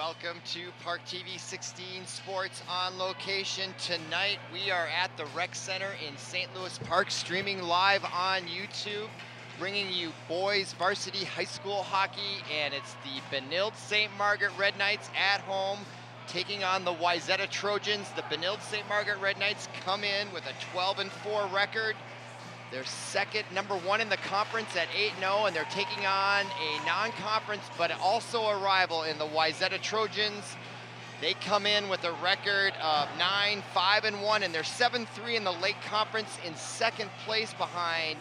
Welcome to ParkTV 16 Sports on location. Tonight we are at the Rec Center in St. Louis Park, streaming live on YouTube, bringing you boys varsity high school hockey, and it's the Benilde-St. Margaret Red Knights at home taking on the Wayzata Trojans. The Benilde-St. Margaret Red Knights come in with a 12-4 record. They're second, number one in the conference at 8-0, and they're taking on a non-conference, but also a rival in the Wayzata Trojans. They come in with a record of 9-5-1, and they're 7-3 in the Lake Conference, in second place behind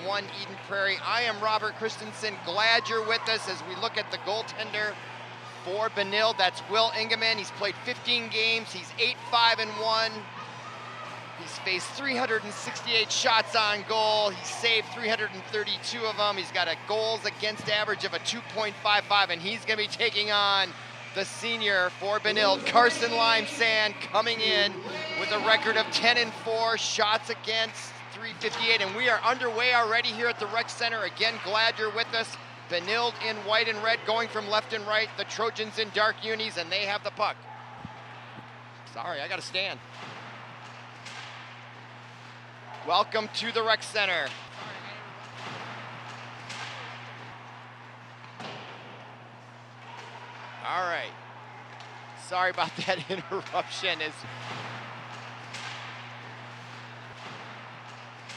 8-1 Eden Prairie. I am Robert Christensen. Glad you're with us as we look at the goaltender for Benilde. That's Will Ingeman. He's played 15 games. He's 8-5-1. He's faced 368 shots on goal. He's saved 332 of them. He's got a goals against average of a 2.55, and he's going to be taking on the senior for Benilde, Carson Limesand, coming in with a record of 10-4, shots against 358, and we are underway already here at the Rec Center. Again, glad you're with us. Benilde in white and red, going from left and right. The Trojans in dark unis, and they have the puck. Sorry, I got to stand. Welcome to the Rec Center. All right. Sorry about that interruption.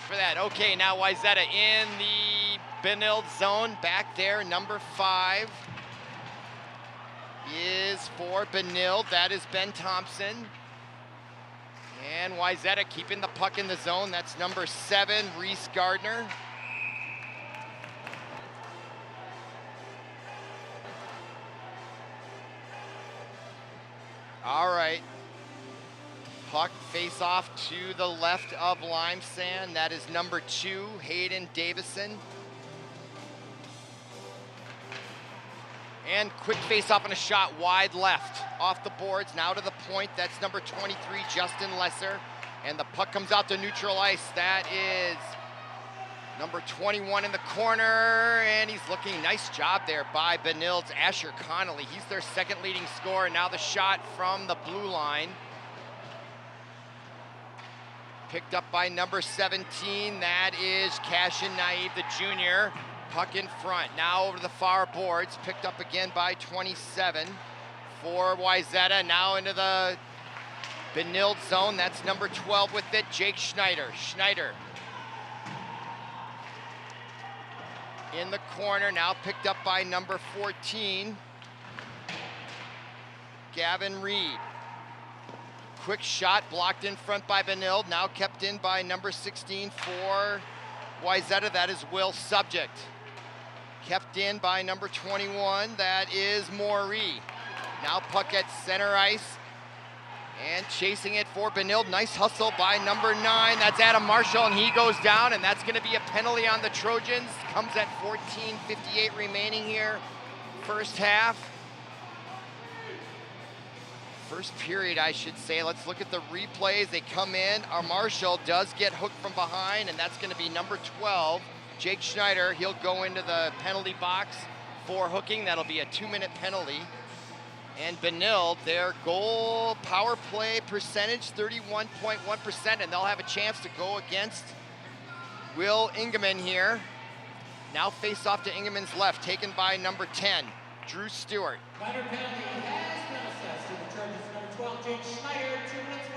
For that, okay, now Wayzata in the Benilde zone. Back there, number 5 is for Benilde. That is Ben Thompson. And Wayzata keeping the puck in the zone. That's number 7, Reese Gardner. All right. Puck face off to the left of Limesand. That is number 2, Hayden Davison. And quick face-off and a shot wide left. Off the boards, now to the point. That's number 23, Justin Lesser. And the puck comes out to neutral ice. That is number 21 in the corner, and he's looking, nice job there by Benilde's Asher Connolly. He's their second leading scorer. And now the shot from the blue line. Picked up by number 17. That is Cashin Naive, the junior. Puck in front, now over to the far boards, picked up again by 27 for Wayzata, now into the Benilde zone. That's number 12 with it, Jake Schneider. Schneider in the corner, now picked up by number 14, Gavin Reed. Quick shot, blocked in front by Benilde, now kept in by number 16 for Wayzata. That is Will Subject. Kept in by number 21, that is Maury. Now puck at center ice, and chasing it for Benilde. Nice hustle by number 9, that's Adam Marshall, and he goes down, and that's gonna be a penalty on the Trojans. Comes at 14:58 remaining here, first half. First period, I should say. Let's look at the replays. They come in, our Marshall does get hooked from behind, and that's gonna be number 12, Jake Schneider. He'll go into the penalty box for hooking. That'll be a 2-minute penalty. And Benilde, their goal power play percentage, 31.1%, and they'll have a chance to go against Will Ingeman here. Now face off to Ingeman's left, taken by number 10, Drew Stewart.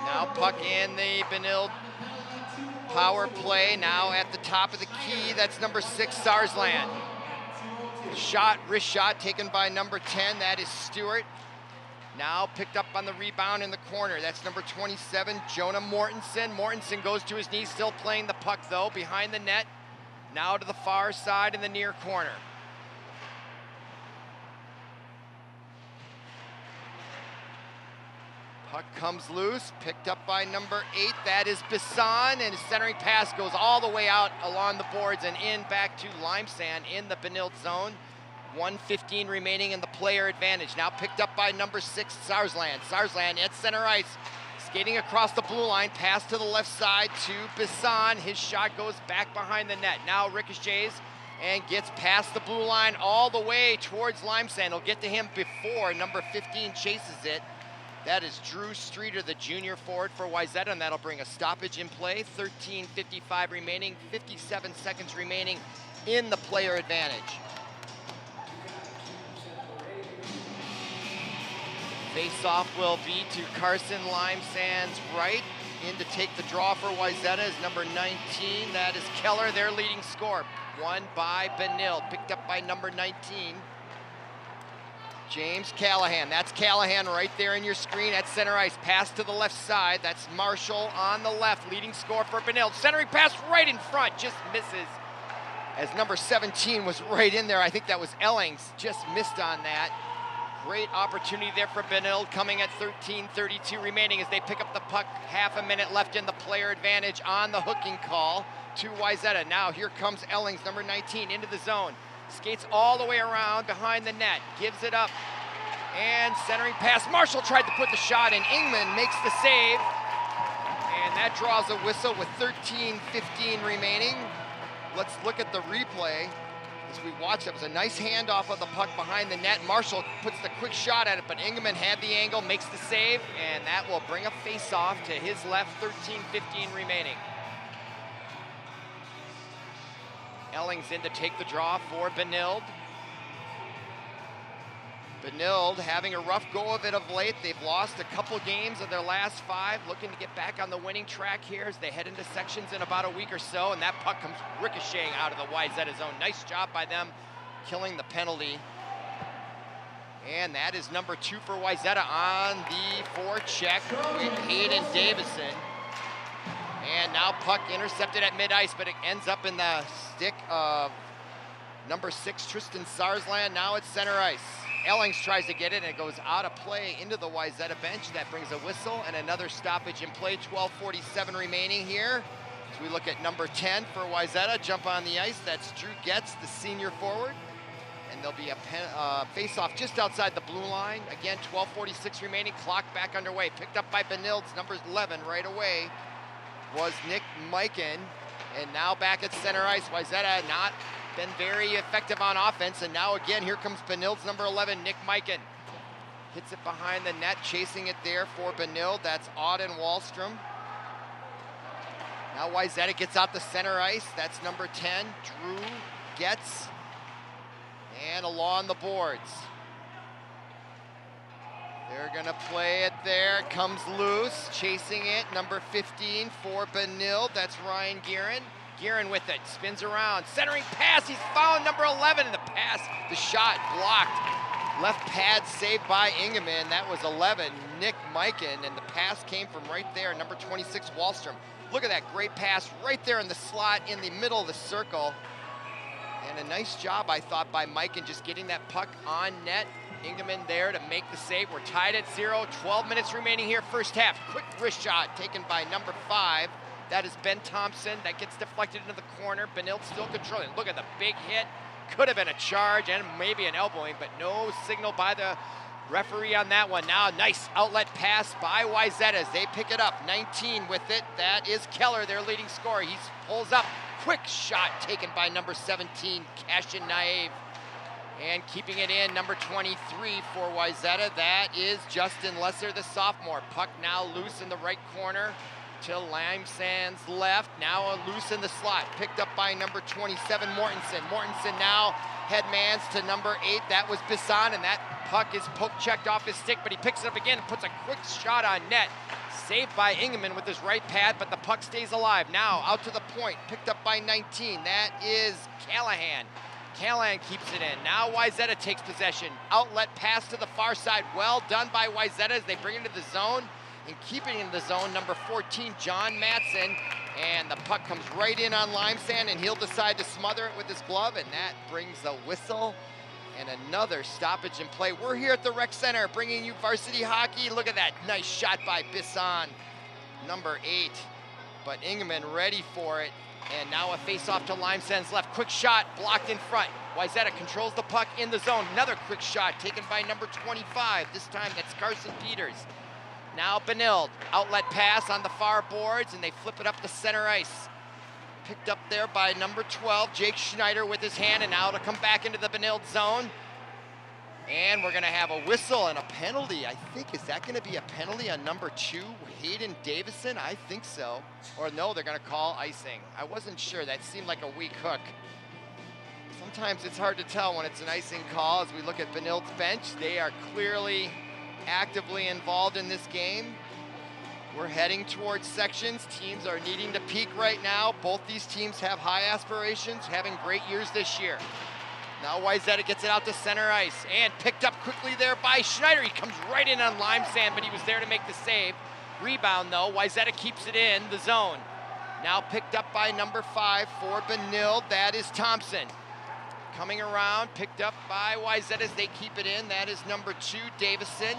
Now puck in the Benilde power play, now at the top of the key. That's number 6, Sarsland. Shot, wrist shot taken by number 10, that is Stewart. Now picked up on the rebound in the corner. That's number 27, Jonah Mortensen. Mortensen goes to his knees, still playing the puck though, behind the net. Now to the far side in the near corner. Puck comes loose, picked up by number 8, that is Bisson, and his centering pass goes all the way out along the boards and in back to Limesand in the Benilde zone. 1:15 remaining in the player advantage. Now picked up by number 6, Sarsland. Sarsland at center ice, skating across the blue line, pass to the left side to Bisson. His shot goes back behind the net. Now ricochets and gets past the blue line all the way towards Limesand. It'll get to him before number 15 chases it. That is Drew Streeter, the junior forward for Wayzata, and that'll bring a stoppage in play. 13:55 remaining, 57 seconds remaining in the player advantage. Face-off will be to Carson Limesand's right. In to take the draw for Wayzata is number 19. That is Keller, their leading scorer. Won by Benilde, picked up by number 19. James Callahan, that's Callahan right there in your screen at center ice. Pass to the left side, that's Marshall on the left, leading scorer for Benilde. Centering pass right in front, just misses. As number 17 was right in there, I think that was Ellings, just missed on that. Great opportunity there for Benilde, coming at 13:32 remaining as they pick up the puck. Half a minute left in the player advantage on the hooking call to Wayzata. Now here comes Ellings, number 19, into the zone. Skates all the way around behind the net, gives it up, and centering pass. Marshall tried to put the shot in. Ingman makes the save, and that draws a whistle with 13:15 remaining. Let's look at the replay. As we watch, it was a nice handoff of the puck behind the net. Marshall puts the quick shot at it, but Ingman had the angle, makes the save, and that will bring a face-off to his left, 13:15 remaining. Ellings in to take the draw for Benilde. Benilde having a rough go of it of late. They've lost a couple games of their last 5, looking to get back on the winning track here as they head into sections in about a week or so, and that puck comes ricocheting out of the Wayzata zone. Nice job by them killing the penalty. And that is number 2 for Wayzata on the forecheck with Hayden Davison. And now puck intercepted at mid-ice, but it ends up in the stick of number 6, Tristan Sarsland. Now it's center ice. Ellings tries to get it, and it goes out of play into the Wayzata bench. That brings a whistle and another stoppage in play. 12:47 remaining here. As we look at number 10 for Wayzata, jump on the ice. That's Drew Getz, the senior forward. And there'll be a face-off just outside the blue line. Again, 12:46 remaining, clock back underway. Picked up by Benilde's number 11 right away was Nick Mikan. And now back at center ice. Wayzata not been very effective on offense, and now again, here comes Benilde's number 11, Nick Mikan. Hits it behind the net, chasing it there for Benilde. That's Auden Wallstrom. Now Wayzata gets out the center ice. That's number 10, Drew Getz. And along the boards. They're gonna play it there. It comes loose, chasing it, number 15 for Benilde. That's Ryan Guerin. Guerin with it, spins around, centering pass, he's found number 11 in the pass. The shot blocked. Left pad saved by Ingeman. That was 11, Nick Mikan, and the pass came from right there, number 26, Wallstrom. Look at that great pass right there in the slot in the middle of the circle. And a nice job, I thought, by Mikan just getting that puck on net. Ingeman there to make the save. We're tied at 0, 12 minutes remaining here, first half. Quick wrist shot taken by number 5. That is Ben Thompson. That gets deflected into the corner. Benilde still controlling. Look at the big hit. Could have been a charge and maybe an elbowing, but no signal by the referee on that one. Now, nice outlet pass by Wayzata as they pick it up. 19 with it. That is Keller, their leading scorer. He pulls up. Quick shot taken by number 17, Cashin Naev. And keeping it in, number 23 for Wayzata. That is Justin Lesser, the sophomore. Puck now loose in the right corner to Limesand's left. Now loose in the slot. Picked up by number 27, Mortensen. Mortensen now headmans to number 8. That was Bisson, and that puck is poke-checked off his stick, but he picks it up again and puts a quick shot on net. Saved by Ingeman with his right pad, but the puck stays alive. Now out to the point, picked up by 19. That is Callahan. Callahan keeps it in. Now Wayzata takes possession. Outlet pass to the far side. Well done by Wayzata as they bring it into the zone. And keeping it in the zone, number 14, John Matson. And the puck comes right in on Limesand, and he'll decide to smother it with his glove, and that brings a whistle and another stoppage in play. We're here at the Rec Center bringing you varsity hockey. Look at that nice shot by Bisson, number 8. But Ingeman ready for it. And now a face-off to Limesand's left. Quick shot blocked in front. Wayzata controls the puck in the zone. Another quick shot taken by number 25. This time that's Carson Peters. Now Benilde, outlet pass on the far boards, and they flip it up the center ice. picked up there by number 12, Jake Schneider with his hand, and now to come back into the Benilde zone. And we're gonna have a whistle and a penalty. I think, is that gonna be a penalty on number 2, Hayden Davison? I think so. Or no, they're gonna call icing. I wasn't sure, that seemed like a weak hook. Sometimes it's hard to tell when it's an icing call. As we look at Benilde's bench, they are clearly actively involved in this game. We're heading towards sections. Teams are needing to peak right now. Both these teams have high aspirations, having great years this year. Now Wayzata gets it out to center ice and picked up quickly there by Schneider. He comes right in on Limesand, but he was there to make the save. Rebound though, Wayzata keeps it in the zone. Now picked up by number 5 for Benilde, that is Thompson. Coming around, picked up by Wayzata as they keep it in, that is number 2, Davison.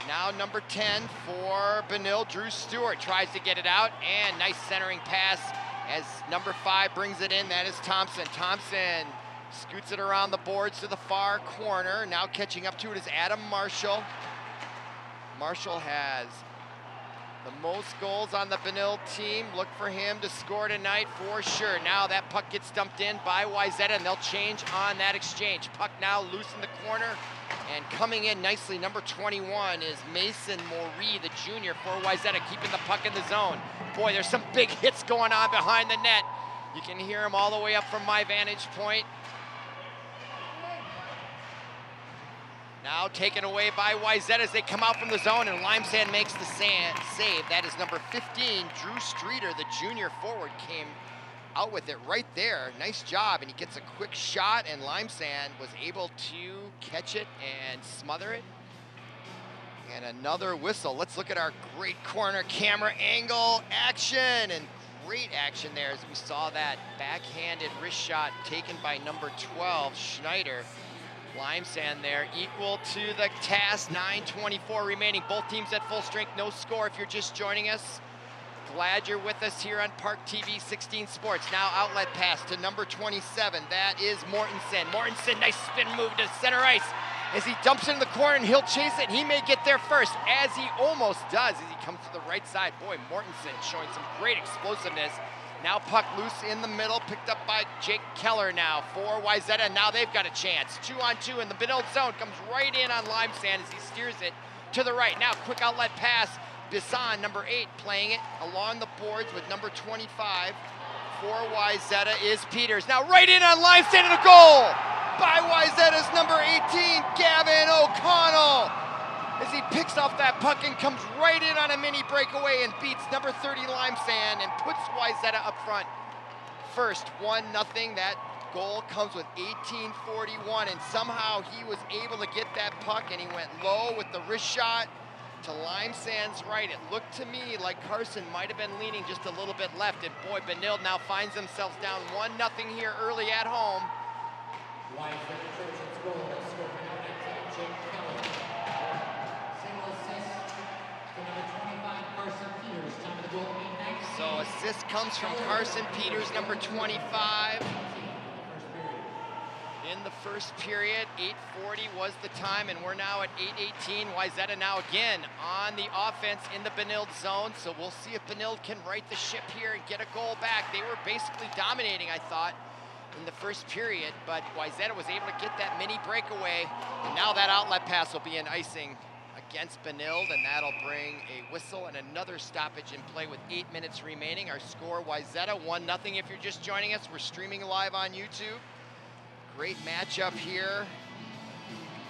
Now number 10 for Benilde, Drew Stewart tries to get it out, and nice centering pass as number 5 brings it in, that is Thompson. Thompson scoots it around the boards to the far corner. Now catching up to it is Adam Marshall. Marshall has the most goals on the Benilde team. Look for him to score tonight for sure. Now that puck gets dumped in by Wayzata, and they'll change on that exchange. Puck now loose in the corner, and coming in nicely, number 21 is Mason Moree, the junior for Wayzata, keeping the puck in the zone. Boy, there's some big hits going on behind the net. You can hear them all the way up from my vantage point. Now taken away by Wayzata as they come out from the zone, and Limesand makes the save. That is number 15, Drew Streeter, the junior forward, came out with it right there. Nice job, and he gets a quick shot, and Limesand was able to catch it and smother it. And another whistle. Let's look at our great corner camera angle action, and great action there as we saw that backhanded wrist shot taken by number 12, Schneider. Limesand there, equal to the task, 9:24 remaining. Both teams at full strength, no score if you're just joining us. Glad you're with us here on ParkTV 16 Sports. Now outlet pass to number 27, that is Mortensen. Mortensen, nice spin move to center ice as he dumps into the corner, and he'll chase it. He may get there first, as he almost does as he comes to the right side. Boy, Mortensen showing some great explosiveness. Now puck loose in the middle, picked up by Jake Keller now for Wayzata. Now they've got a chance. 2-on-2 in the Benilde zone, comes right in on Limesand as he steers it to the right. Now quick outlet pass, Bisson, number 8, playing it along the boards with number 25 for Wayzata is Peters. Now right in on Limesand, and a goal by Wayzata's number 18, Gavin O'Connell, as he picks off that puck and comes right in on a mini breakaway and beats number 30 Limesand and puts Wayzata up front. First, 1-0. That goal comes with 18:41, and somehow he was able to get that puck, and he went low with the wrist shot to Limesand's right. It looked to me like Carson might have been leaning just a little bit left, and boy, Benilde now finds themselves down 1-0 here early at home. So assist comes from Carson Peters, number 25. In the first period, 8:40 was the time, and we're now at 8:18. Wayzata now again on the offense in the Benilde zone, so we'll see if Benilde can right the ship here and get a goal back. They were basically dominating, I thought, in the first period, but Wayzata was able to get that mini breakaway, and now that outlet pass will be an icing against Benilde, and that'll bring a whistle and another stoppage in play with 8 minutes remaining. Our score, Wayzata 1-0 if you're just joining us. We're streaming live on YouTube. Great matchup here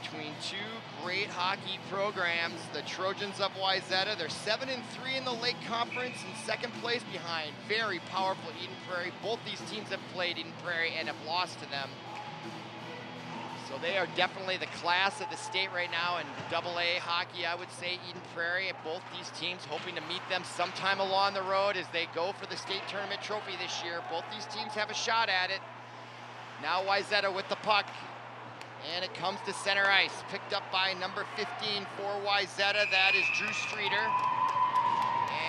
between two great hockey programs. The Trojans of Wayzata, they're 7-3 in the Lake Conference, in second place behind very powerful Eden Prairie. Both these teams have played Eden Prairie and have lost to them. So they are definitely the class of the state right now in AA hockey, I would say, Eden Prairie. And both these teams hoping to meet them sometime along the road as they go for the state tournament trophy this year. Both these teams have a shot at it. Now Wayzata with the puck, and it comes to center ice. Picked up by number 15 for Wayzata, that is Drew Streeter.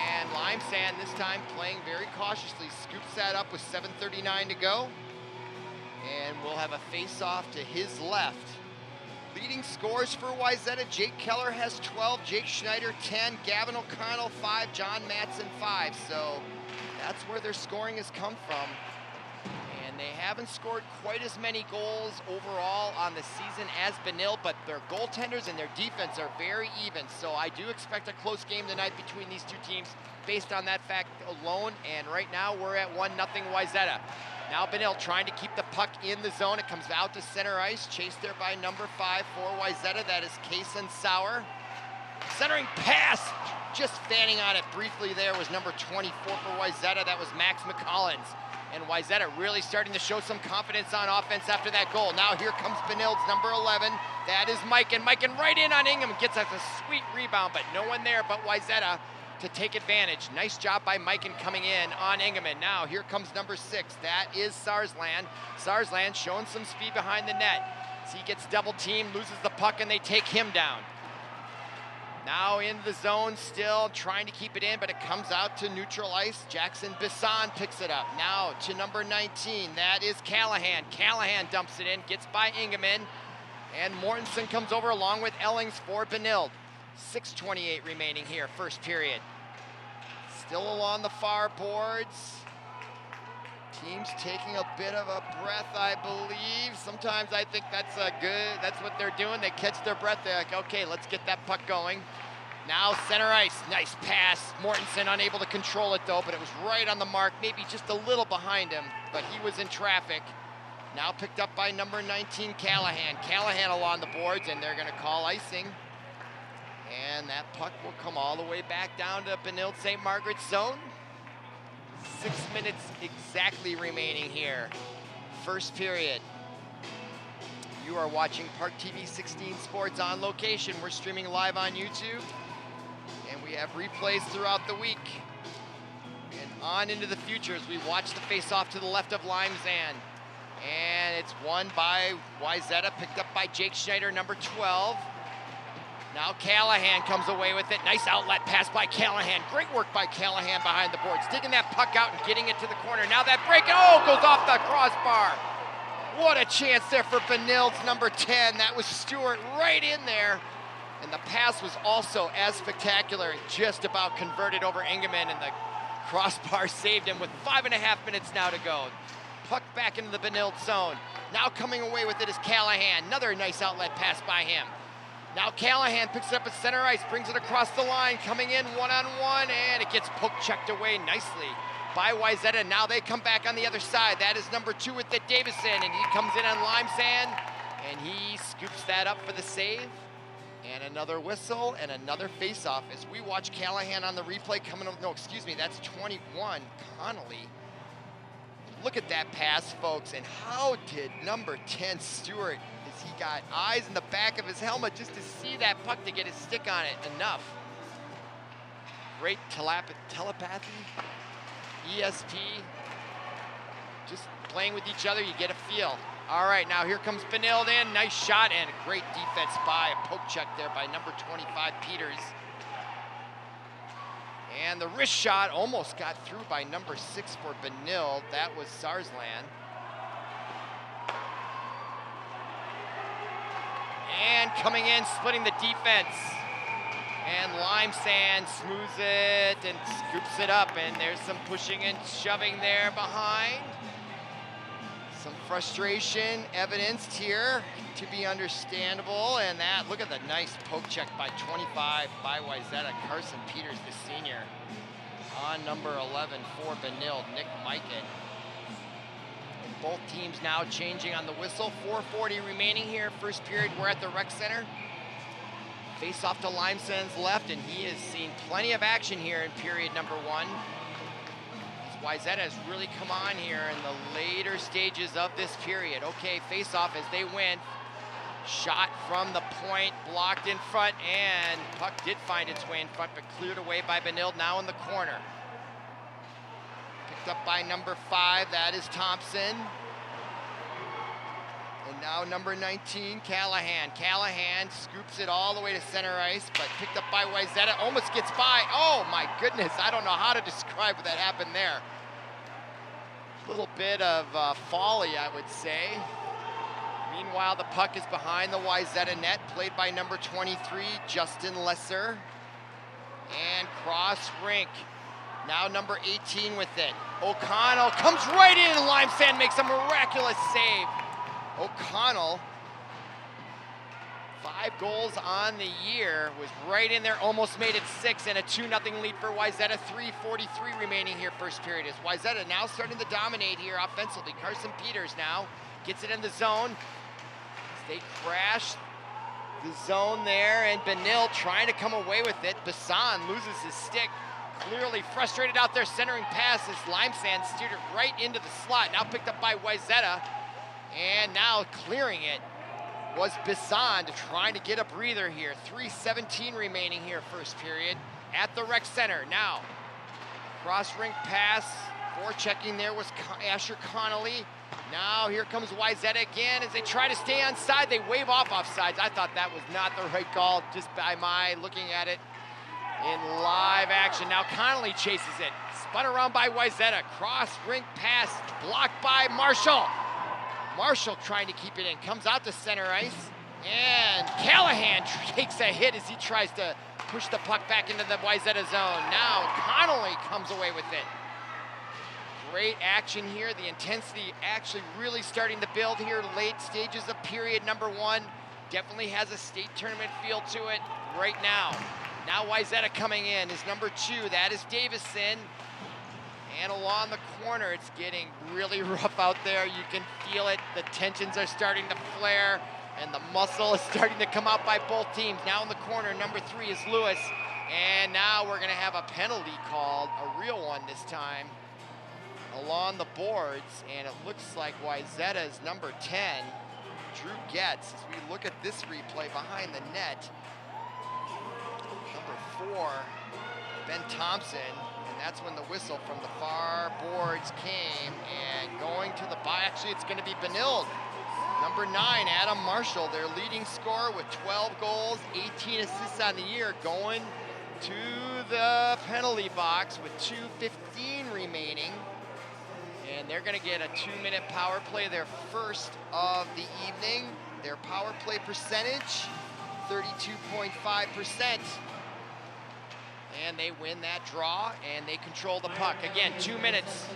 And Limesand this time playing very cautiously, scoops that up with 7:39 to go. And we'll have a face-off to his left. Leading scores for Wayzata, Jake Keller has 12, Jake Schneider 10, Gavin O'Connell 5, John Matson 5. So That's where their scoring has come from. And they haven't scored quite as many goals overall on the season as Benilde, but their goaltenders and their defense are very even. So I do expect a close game tonight between these two teams based on that fact alone. And right now we're at 1-0 Wayzata. Now Benilde trying to keep the puck in the zone. It comes out to center ice, chased there by number 5 for Wayzata. That is Kaysen Sauer. Centering pass, just fanning on it briefly there was number 24 for Wayzata. That was Max McCollins. And Wayzata really starting to show some confidence on offense after that goal. Now here comes Benilde's number 11. That is Mikan. Mikan right in on Ingham. Gets us a sweet rebound, but no one there but Wayzata to take advantage. Nice job by Mikan coming in on Ingham. And now here comes number 6. That is Sarsland. Sarsland showing some speed behind the net. So he gets double teamed, loses the puck, and they take him down. Now in the zone still, trying to keep it in, but it comes out to neutral ice. Jackson Bisson picks it up. Now to number 19, that is Callahan. Callahan dumps it in, gets by Ingeman, and Mortensen comes over along with Ellings for Benilde. 6:28 remaining here, first period. Still along the far boards. Teams taking a bit of a breath, I believe. Sometimes I think that's what they're doing. They catch their breath. They're like, okay, let's get that puck going. Now center ice, nice pass. Mortensen unable to control it though, but it was right on the mark, maybe just a little behind him, but he was in traffic. Now picked up by number 19, Callahan. Callahan along the boards, and they're gonna call icing. And that puck will come all the way back down to Benilde St. Margaret's zone. 6 minutes exactly remaining here. First period. You are watching ParkTV 16 Sports on location. We're streaming live on YouTube, and we have replays throughout the week. And on into the future as we watch the face-off to the left of Limesand. And it's won by Wayzata, picked up by Jake Schneider, number 12. Now Callahan comes away with it. Nice outlet pass by Callahan. Great work by Callahan behind the boards. Digging that puck out and getting it to the corner. Now that break, goes off the crossbar. What a chance there for Benilde's number 10. That was Stewart right in there. And the pass was also as spectacular and just about converted over Ingeman, and the crossbar saved him with 5.5 minutes now to go. Puck back into the Benilde zone. Now coming away with it is Callahan. Another nice outlet pass by him. Now Callahan picks it up at center ice, brings it across the line, coming in one-on-one, and it gets poke checked away nicely by Wayzata. Now they come back on the other side. That is number 2 with the Davison, and he comes in on Limesand, and he scoops that up for the save. And another whistle and another face-off as we watch Callahan on the replay coming up. No, excuse me, that's 21, Connolly. Look at that pass, folks, and how did number 10, Stewart, he got eyes in the back of his helmet just to see that puck to get his stick on it enough. Great telepathy, ESP, just playing with each other, you get a feel. All right, now here comes Benilde in, nice shot, and a great defense by a poke check there by number 25, Peters. And the wrist shot almost got through by number 6 for Benilde. That was Sarsland. And coming in, splitting the defense. And Limesand smooths it and scoops it up. And there's some pushing and shoving there behind. Some frustration evidenced here to be understandable. And that, look at the nice poke check by 25 by Wayzata. Carson Peters, the senior, on number 11 for Benilde, Nick Mikan. Both teams now changing on the whistle. 4:40 remaining here, first period. We're at the rec center. Face off to Limesand's left, and he has seen plenty of action here in period number 1. Wayzata has really come on here in the later stages of this period. Okay, face off as they win. Shot from the point, blocked in front, and puck did find its way in front, but cleared away by Benilde now in the corner. Picked up by number 5, that is Thompson. And now number 19, Callahan. Callahan scoops it all the way to center ice, but picked up by Wayzata, almost gets by. Oh my goodness, I don't know how to describe what that happened there. A little bit of folly, I would say. Meanwhile, the puck is behind the Wayzata net, played by number 23, Justin Lesser. And cross rink. Now number 18 with it. O'Connell comes right in, and Limesand makes a miraculous save. O'Connell, 5 goals on the year, was right in there, almost made it 6, and a 2-0 lead for Wayzata. 3:43 remaining here, first period. As Wayzata now starting to dominate here offensively. Carson Peters now gets it in the zone. They crash the zone there, and Benilde trying to come away with it. Besson loses his stick. Clearly frustrated out there, centering pass as Limesand steered it right into the slot. Now picked up by Wayzata, and now clearing it was Besson, trying to get a breather here. 3:17 remaining here, first period, at the rec center. Now, cross-rink pass, forechecking there was Asher Connolly. Now here comes Wayzata again as they try to stay onside. They wave off offsides. I thought that was not the right call just by my looking at it in live action. Now Connolly chases it, spun around by Wayzata. Cross-rink pass blocked by Marshall. Marshall trying to keep it in, comes out to center ice, and Callahan takes a hit as he tries to push the puck back into the Wayzata zone. Now Connolly comes away with it. Great action here. The intensity actually really starting to build here, late stages of period number 1. Definitely has a state tournament feel to it right now. Now Wayzata coming in is number 2, that is Davison. And along the corner, it's getting really rough out there. You can feel it. The tensions are starting to flare, and the muscle is starting to come out by both teams. Now in the corner, number 3 is Lewis. And now we're gonna have a penalty called, a real one this time, along the boards. And it looks like Wayzata's number 10, Drew Getz, as we look at this replay behind the net. Number 4, Ben Thompson. And that's when the whistle from the far boards came, and going to the actually it's going to be Benilde. Number 9, Adam Marshall, their leading scorer with 12 goals, 18 assists on the year, going to the penalty box with 2:15 remaining. And they're going to get a 2-minute power play, their first of the evening. Their power play percentage, 32.5%. And they win that draw, and they control the puck. Again, 2 minutes.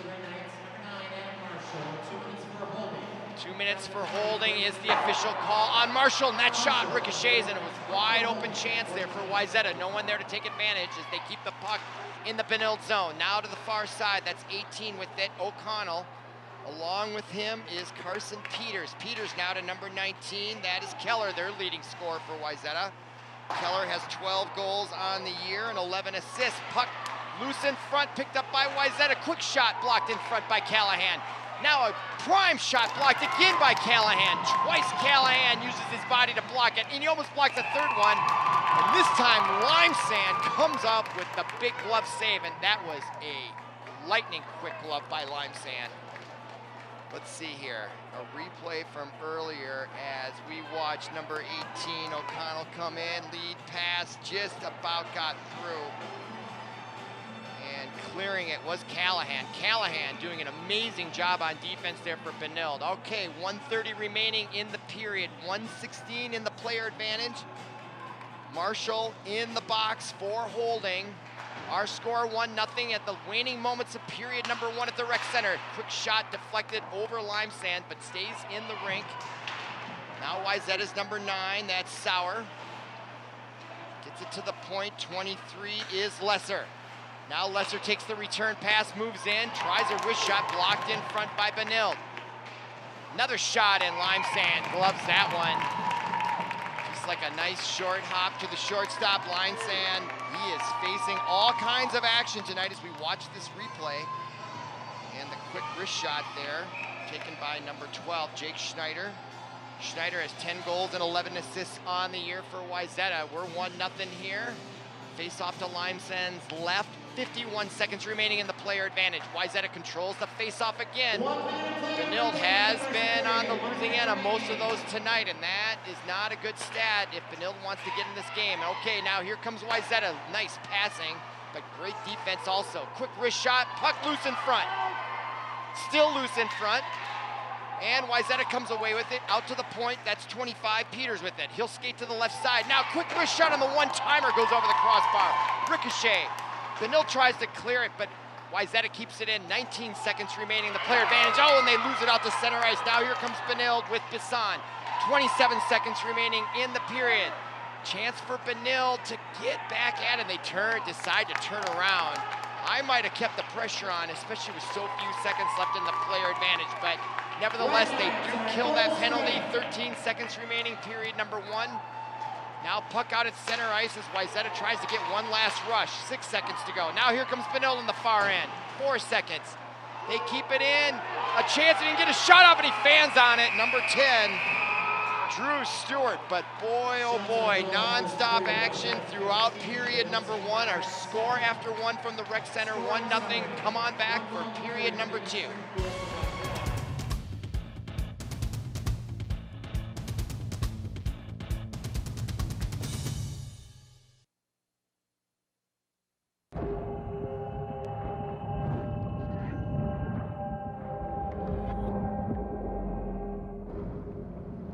2 minutes for holding is the official call on Marshall, and that shot ricochets, and it was wide open chance there for Wayzata. No one there to take advantage as they keep the puck in the Benilde zone. Now to the far side, that's 18 with it, O'Connell. Along with him is Carson Peters. Peters now to number 19, that is Keller, their leading scorer for Wayzata. Keller has 12 goals on the year and 11 assists. Puck loose in front, picked up by Wayzata. Quick shot blocked in front by Callahan. Now a prime shot blocked again by Callahan. Twice Callahan uses his body to block it, and he almost blocks a third one. And this time Limesand comes up with the big glove save, and that was a lightning quick glove by Limesand. Let's see here, a replay from earlier as we watch number 18, O'Connell come in, lead pass, just about got through. And clearing it was Callahan. Callahan doing an amazing job on defense there for Benilde. Okay, 1:30 remaining in the period, 1:16 in the player advantage. Marshall in the box for holding. Our score 1-0 at the waning moments of period number 1 at the rec center. Quick shot deflected over Limesand, but stays in the rink. Now Wayzata's number 9, that's Sauer. Gets it to the point, 23 is Lesser. Now Lesser takes the return pass, moves in, tries a wrist shot, blocked in front by Benilde. Another shot, and Limesand gloves that one. Like a nice short hop to the shortstop. Limesand, he is facing all kinds of action tonight as we watch this replay. And the quick wrist shot there, taken by number 12, Jake Schneider. Schneider has 10 goals and 11 assists on the year for Wayzata. We're 1-0 here. Face off to Limesand's left. 51 seconds remaining in the player advantage. Wayzata controls the face-off again. Benilde has been on the losing end of most of those tonight, and that is not a good stat if Benilde wants to get in this game. Okay, now here comes Wayzata. Nice passing, but great defense also. Quick wrist shot, puck loose in front. Still loose in front. And Wayzata comes away with it, out to the point, that's 25, Peters with it. He'll skate to the left side. Now quick wrist shot on the one-timer, goes over the crossbar. Ricochet Benilde tries to clear it, but Wayzata keeps it in. 19 seconds remaining, the player advantage. Oh, and they lose it out to center ice. Now here comes Benilde with St. 27 seconds remaining in the period. Chance for Benilde to get back at it. They decide to turn around. I might have kept the pressure on, especially with so few seconds left in the player advantage, but nevertheless, they do kill that penalty. 13 seconds remaining, period number 1. Now puck out at center ice as Wayzata tries to get one last rush. 6 seconds to go. Now here comes Benilde on the far end. 4 seconds. They keep it in. A chance, and he can get a shot off, and he fans on it. Number 10, Drew Stewart. But boy, oh boy, non-stop action throughout period number 1. Our score after 1 from the rec center, 1-0. Come on back for period number 2.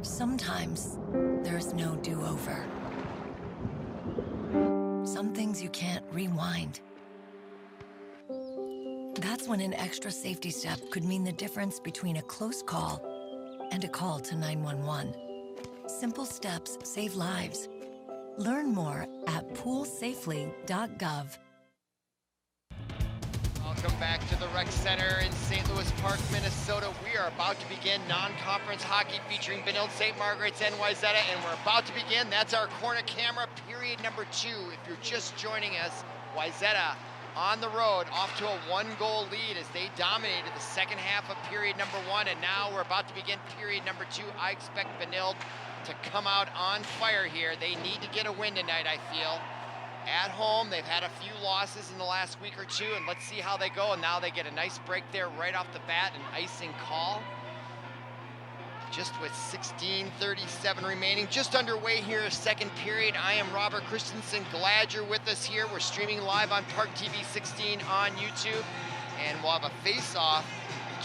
Sometimes there's no do-over. Some things you can't rewind. That's when an extra safety step could mean the difference between a close call and a call to 911. Simple steps save lives. Learn more at poolsafely.gov. Welcome back to the Rec Center in St. Louis Park, Minnesota. We are about to begin non-conference hockey featuring Benilde-St. Margaret's and Wayzata, and we're about to begin. That's our corner camera, period number 2. If you're just joining us, Wayzata on the road, off to a 1-goal lead as they dominated the second half of period number 1, and now we're about to begin period number 2. I expect Benilde to come out on fire here. They need to get a win tonight, I feel. At home, they've had a few losses in the last week or two, and let's see how they go. And now they get a nice break there right off the bat, an icing call. Just with 16:37 remaining, just underway here, second period. I am Robert Christensen, glad you're with us here. We're streaming live on ParkTV 16 on YouTube, and we'll have a face-off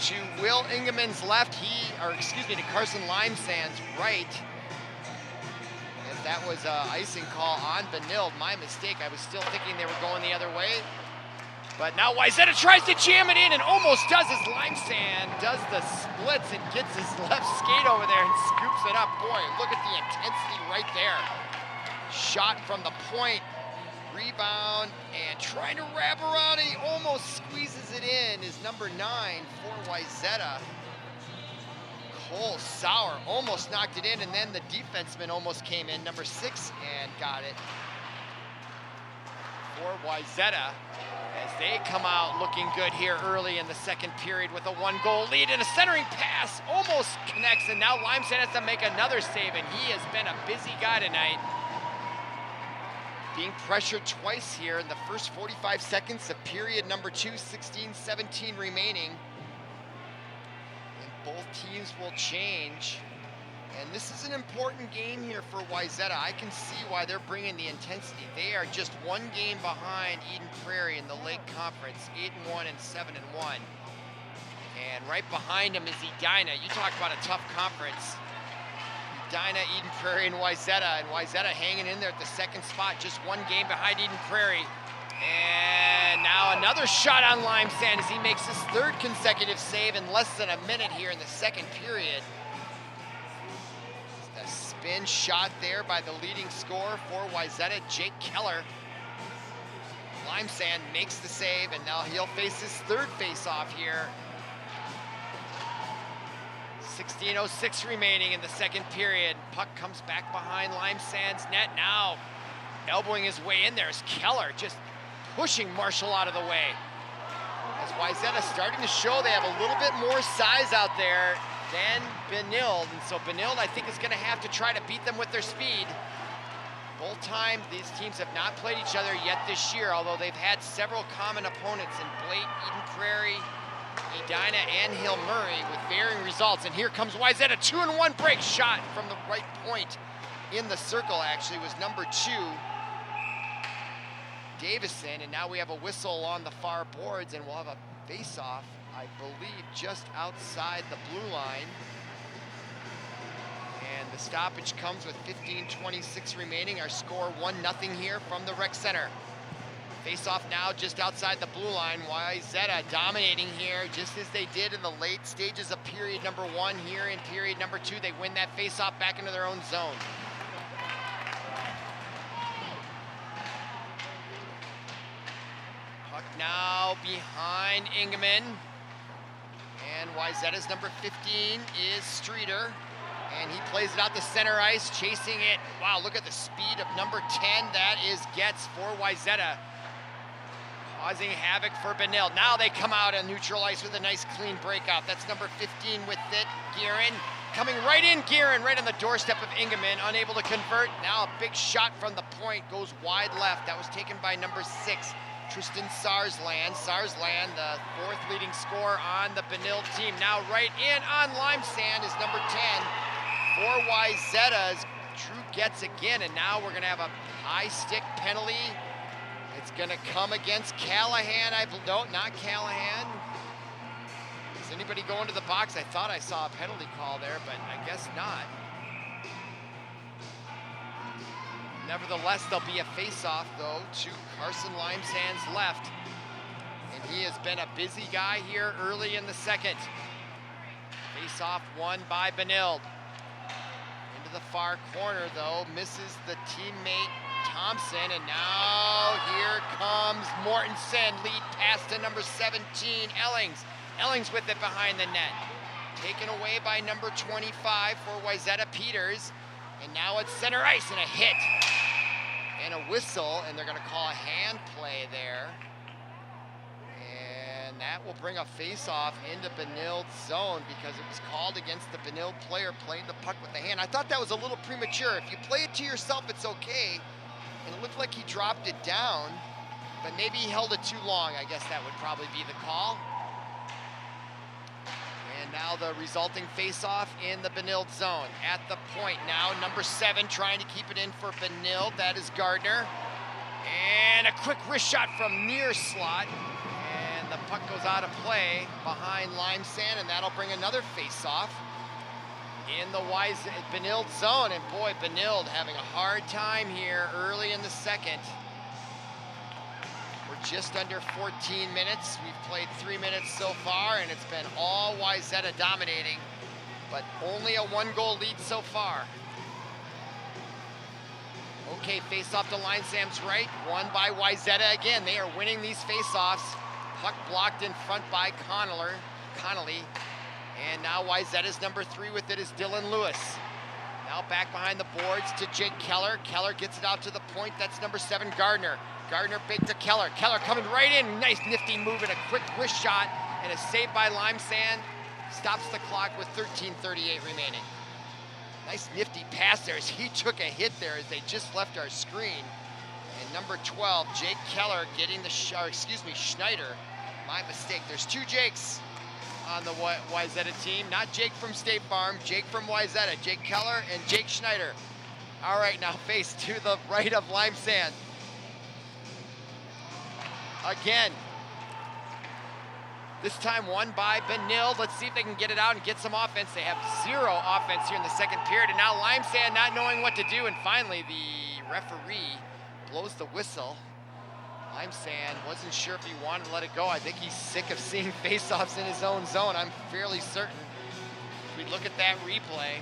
to Will Ingeman's left, to Carson Limesand's right. That was an icing call on Benilde. My mistake. I was still thinking they were going the other way. But now Wayzata tries to jam it in and almost does as Limesand does the splits and gets his left skate over there and scoops it up. Boy, look at the intensity right there. Shot from the point, rebound, and trying to wrap around, and he almost squeezes it in, is number 9 for Wayzata. Cole Sauer almost knocked it in, and then the defenseman almost came in, number 6, and got it for Wayzata as they come out looking good here early in the second period with a 1-goal lead, and a centering pass almost connects, and now Limesand has to make another save, and he has been a busy guy tonight. Being pressured twice here in the first 45 seconds of period number 2, 16:17 remaining. Both teams will change, and this is an important game here for Wayzata. I can see why they're bringing the intensity. They are just 1 game behind Eden Prairie in the Lake Conference, 8-1 and 7-1. And right behind them is Edina. You talk about a tough conference. Edina, Eden Prairie, and Wayzata hanging in there at the second spot, just 1 game behind Eden Prairie. And now another shot on Limesand as he makes his 3rd consecutive save in less than a minute here in the second period. A spin shot there by the leading scorer for Wayzata, Jake Keller. Limesand makes the save, and now he'll face his 3rd face-off here. 16:06 remaining in the second period. Puck comes back behind Limesand's net now. Elbowing his way in there is Keller, just pushing Marshall out of the way. As Wayzata starting to show they have a little bit more size out there than Benilde, and so Benilde, I think, is going to have to try to beat them with their speed. Both times these teams have not played each other yet this year, although they've had several common opponents in Blake, Eden Prairie, Edina, and Hill Murray with varying results. And here comes Wayzata, 2-1 break shot from the right point in the circle, actually, was number 2. Davison, and now we have a whistle on the far boards, and we'll have a face-off, I believe, just outside the blue line. And the stoppage comes with 15:26 remaining. Our score 1-0 here from the rec center. Face off now just outside the blue line. Wayzata dominating here, just as they did in the late stages of period number 1. Here in period number 2, they win that face off back into their own zone. Puck now behind Ingeman. And Wayzata's number 15 is Streeter. And he plays it out to center ice, chasing it. Wow, look at the speed of number 10. That is Getz for Wayzata, causing havoc for Benilde. Now they come out on neutral ice with a nice clean breakout. That's number 15 with it. Guerin coming right in. Guerin right on the doorstep of Ingeman, unable to convert. Now a big shot from the point, goes wide left. That was taken by number 6, Tristan Sarsland. Sarsland, the 4th leading scorer on the Benilde team. Now right in on Limesand is number 10 for Wayzata's Drew Getz again. And now we're gonna have a high stick penalty. It's gonna come against Callahan. No, not Callahan. Is anybody going to the box? I thought I saw a penalty call there, but I guess not. Nevertheless, there'll be a face-off, though, to Carson Limesand's left. And he has been a busy guy here early in the second. Face-off won by Benilde. Into the far corner, though, misses the teammate Thompson, and now here comes Mortensen. Lead pass to number 17, Ellings. Ellings with it behind the net. Taken away by number 25 for Wayzata Peters. And now it's center ice and a hit. And a whistle, and they're gonna call a hand play there. And that will bring a face-off into Benilde's zone because it was called against the Benilde player playing the puck with the hand. I thought that was a little premature. If you play it to yourself, it's okay. And it looked like he dropped it down, but maybe he held it too long. I guess that would probably be the call. And now the resulting face-off in the Benilde zone. At the point now, number 7 trying to keep it in for Benilde. That is Gardner. And a quick wrist shot from near slot. And the puck goes out of play behind Limesand, and that'll bring another face-off in the Benilde zone. And boy, Benilde having a hard time here early in the second. We're just under 14 minutes. We've played 3 minutes so far, and it's been all Wayzata dominating, but only a 1-goal lead so far. Okay, face-off to Limesand's right, won by Wayzata again. They are winning these face-offs. Puck blocked in front by Connolly. And now Wayzata's number 3 with it is Dylan Lewis. Now back behind the boards to Jake Keller. Keller gets it out to the point. That's number 7, Gardner. Gardner big to Keller. Keller coming right in. Nice nifty move and a quick wrist shot. And a save by Limesand. Stops the clock with 13:38 remaining. Nice nifty pass there as he took a hit there as they just left our screen. And number 12, Jake Keller getting the Schneider. My mistake. There's 2 Jakes on the Wayzata team. Not Jake from State Farm, Jake from Wayzata. Jake Keller and Jake Schneider. All right, now face to the right of Limesand. Again. This time won by Benilde. Let's see if they can get it out and get some offense. They have 0 offense here in the second period. And now Limesand not knowing what to do. And finally, the referee blows the whistle. Limesand wasn't sure if he wanted to let it go. I think he's sick of seeing face-offs in his own zone. I'm fairly certain. If we look at that replay.